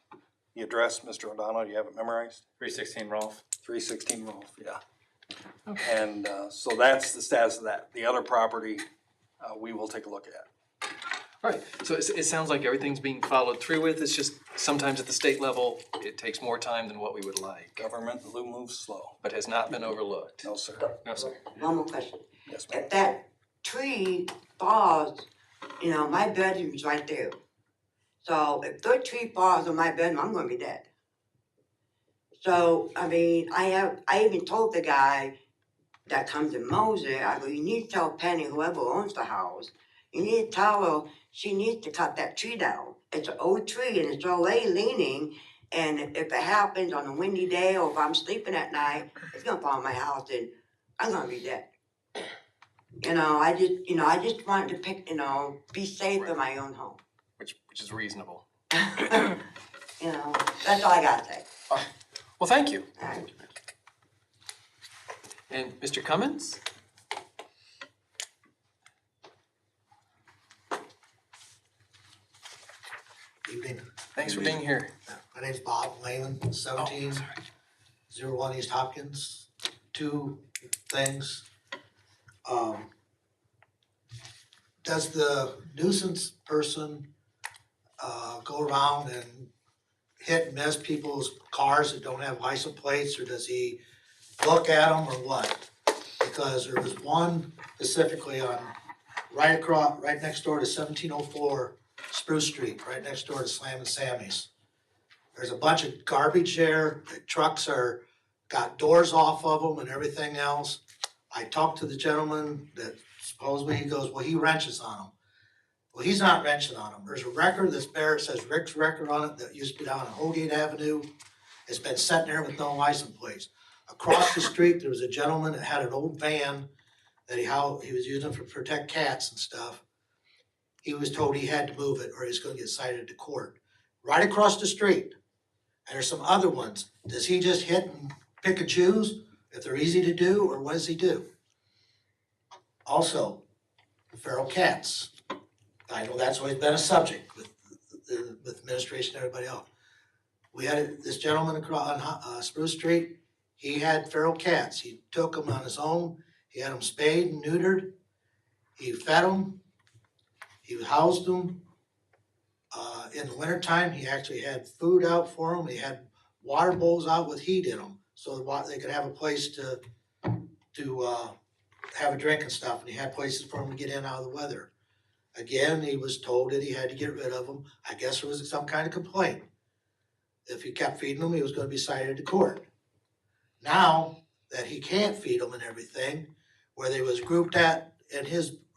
The address, Mr. O'Donnell, do you have it memorized? 316 Rolfe. 316 Rolfe, yeah. Okay. And so that's the status of that. The other property we will take a look at. All right, so it sounds like everything's being followed through with. It's just sometimes at the state level, it takes more time than what we would like, Government moves slow. but has not been overlooked. No, sir. No, sir. One more question. Yes, ma'am. If that tree falls, you know, my bedroom's right there. So if the tree falls on my bedroom, I'm gonna be dead. So, I mean, I even told the guy that comes and mows it, I go, you need to tell Penny, whoever owns the house, you need to tell her she needs to cut that tree down. It's an old tree and it's already leaning, and if it happens on a windy day or if I'm sleeping at night, it's gonna fall on my house and I'm gonna be dead. I just wanted to be safe in my own home. Which is reasonable. That's all I gotta say. Well, thank you. All right. And Mr. Cummins? Evening. Thanks for being here. My name's Bob Lehman, 1701 East Hopkins. Two things. Does the nuisance person go around and hit and miss people's cars that don't have license plates, or does he look at them, or what? Because there was one specifically on right next door to 1704 Spruce Street, right next door to Slam and Sammy's. There's a bunch of garbage there, the trucks got doors off of them and everything else. I talked to the gentleman that supposedly he goes, well, he wrenches on them. Well, he's not wrenching on them. There's a record that's there, it says Rick's Record on it, that used to be down on Holgate Avenue. It's been sitting there with no license plates. Across the street, there was a gentleman that had an old van that he was using to protect cats and stuff. He was told he had to move it or he's gonna get cited to court. Right across the street, and there's some other ones. Does he just hit and pick and choose if they're easy to do, or what does he do? Also, feral cats. I know that's always been a subject with administration and everybody else. We had this gentleman across on Spruce Street. He had feral cats. He took them on his own. He had them spayed and neutered. He fed them. He housed them. In the wintertime, he actually had food out for them. He had water bowls out with heat in them, so they could have a place to have a drink and stuff. And he had places for them to get in out of the weather. Again, he was told that he had to get rid of them. I guess there was some kind of complaint. If he kept feeding them, he was going to be cited to court. Now that he can't feed them and everything, where they was grouped in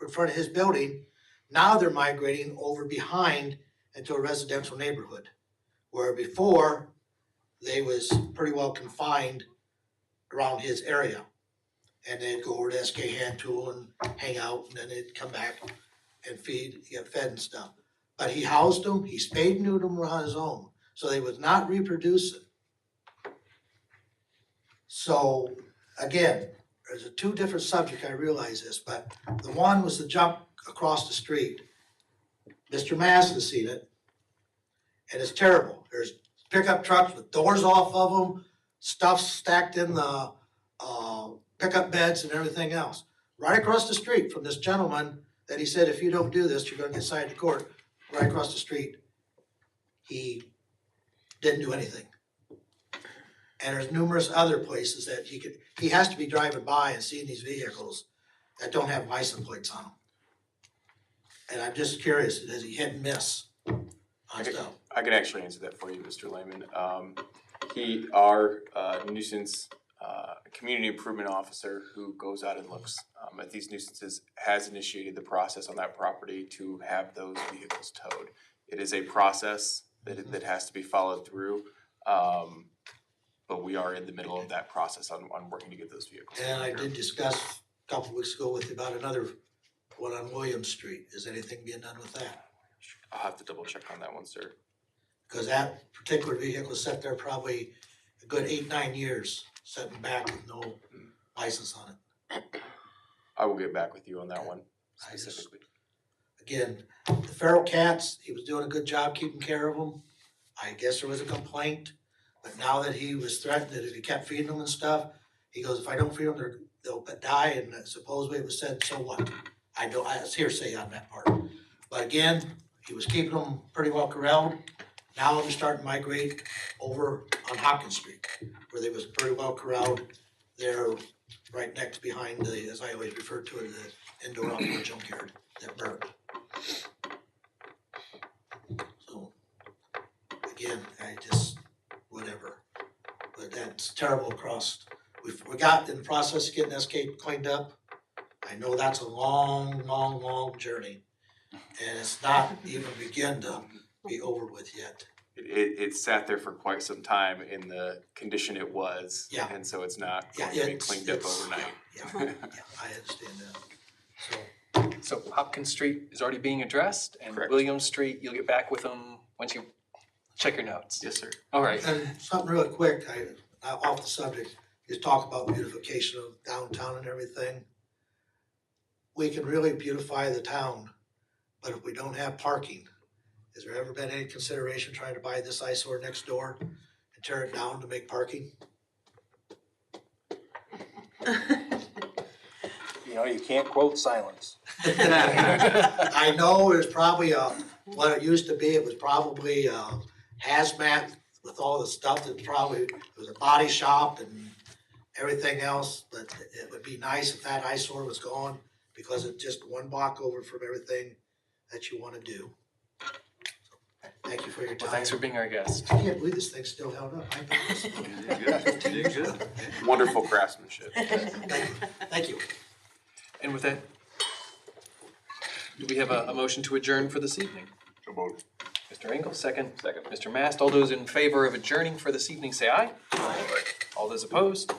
front of his building, now they're migrating over behind into a residential neighborhood, where before they was pretty well confined around his area. And they'd go over to SK Hand Tool and hang out, and then they'd come back and get fed and stuff. But he housed them, he spayed and neutered them on his own, so they was not reproducing. So, again, there's two different subjects, I realize this, but the one was the jump across the street. Mr. Mass has seen it, and it's terrible. There's pickup trucks with doors off of them, stuff stacked in the pickup beds and everything else. Right across the street from this gentleman that he said, if you don't do this, you're gonna get cited to court. Right across the street, he didn't do anything. And there's numerous other places that he has to be driving by and seeing these vehicles that don't have license plates on them. And I'm just curious, does he hit and miss on stuff? I can actually answer that for you, Mr. Lehman. Our nuisance community improvement officer who goes out and looks at these nuisances has initiated the process on that property to have those vehicles towed. It is a process that has to be followed through, but we are in the middle of that process on working to get those vehicles. And I did discuss a couple of weeks ago with you about another one on Williams Street. Is anything being done with that? I'll have to double check on that one, sir. Because that particular vehicle sat there probably a good 8-9 years, sitting back with no license on it. I will get back with you on that one specifically. Again, the feral cats, he was doing a good job keeping care of them. I guess there was a complaint, but now that he was threatened that if he kept feeding them and stuff, he goes, if I don't feed them, they'll die, and supposedly it was said, so what? it's hearsay on that part. But again, he was keeping them pretty well corralled. Now they're starting to migrate over on Hopkins Street, where they was pretty well corralled. They're right next behind the, as I always refer to it, the indoor-outdoor junkyard that burned. So, again, whatever. But that's terrible across. We got in the process of getting Escape cleaned up. I know that's a long journey. And it's not even begin to be over with yet. It sat there for quite some time in the condition it was. Yeah. And so it's not Yeah, going to be cleaned up overnight. Yeah, I understand that. So Hopkins Street is already being addressed, and Correct. William Street, you'll get back with them once you check your notes. Yes, sir. All right. And something really quick, off the subject, is talk about beautification of downtown and everything. We can really beautify the town, but if we don't have parking, has there ever been any consideration trying to buy this eyesore next door and tear it down to make parking? You know, you can't quote silence. I know there's probably what it used to be, it was probably hazmat with all the stuff that it was a body shop and everything else, but it would be nice if that eyesore was gone because it's just one block over from everything that you wanna do. So, thank you for your time. Well, thanks for being our guest. I can't believe this thing's still held up. You did good. Wonderful craftsmanship. Thank you. And with that, do we have a motion to adjourn for this evening? So moved. Mr. Engel, second. Second. Mr. Mast, all those in favor of adjourning for this evening, say aye. Aye. All those opposed,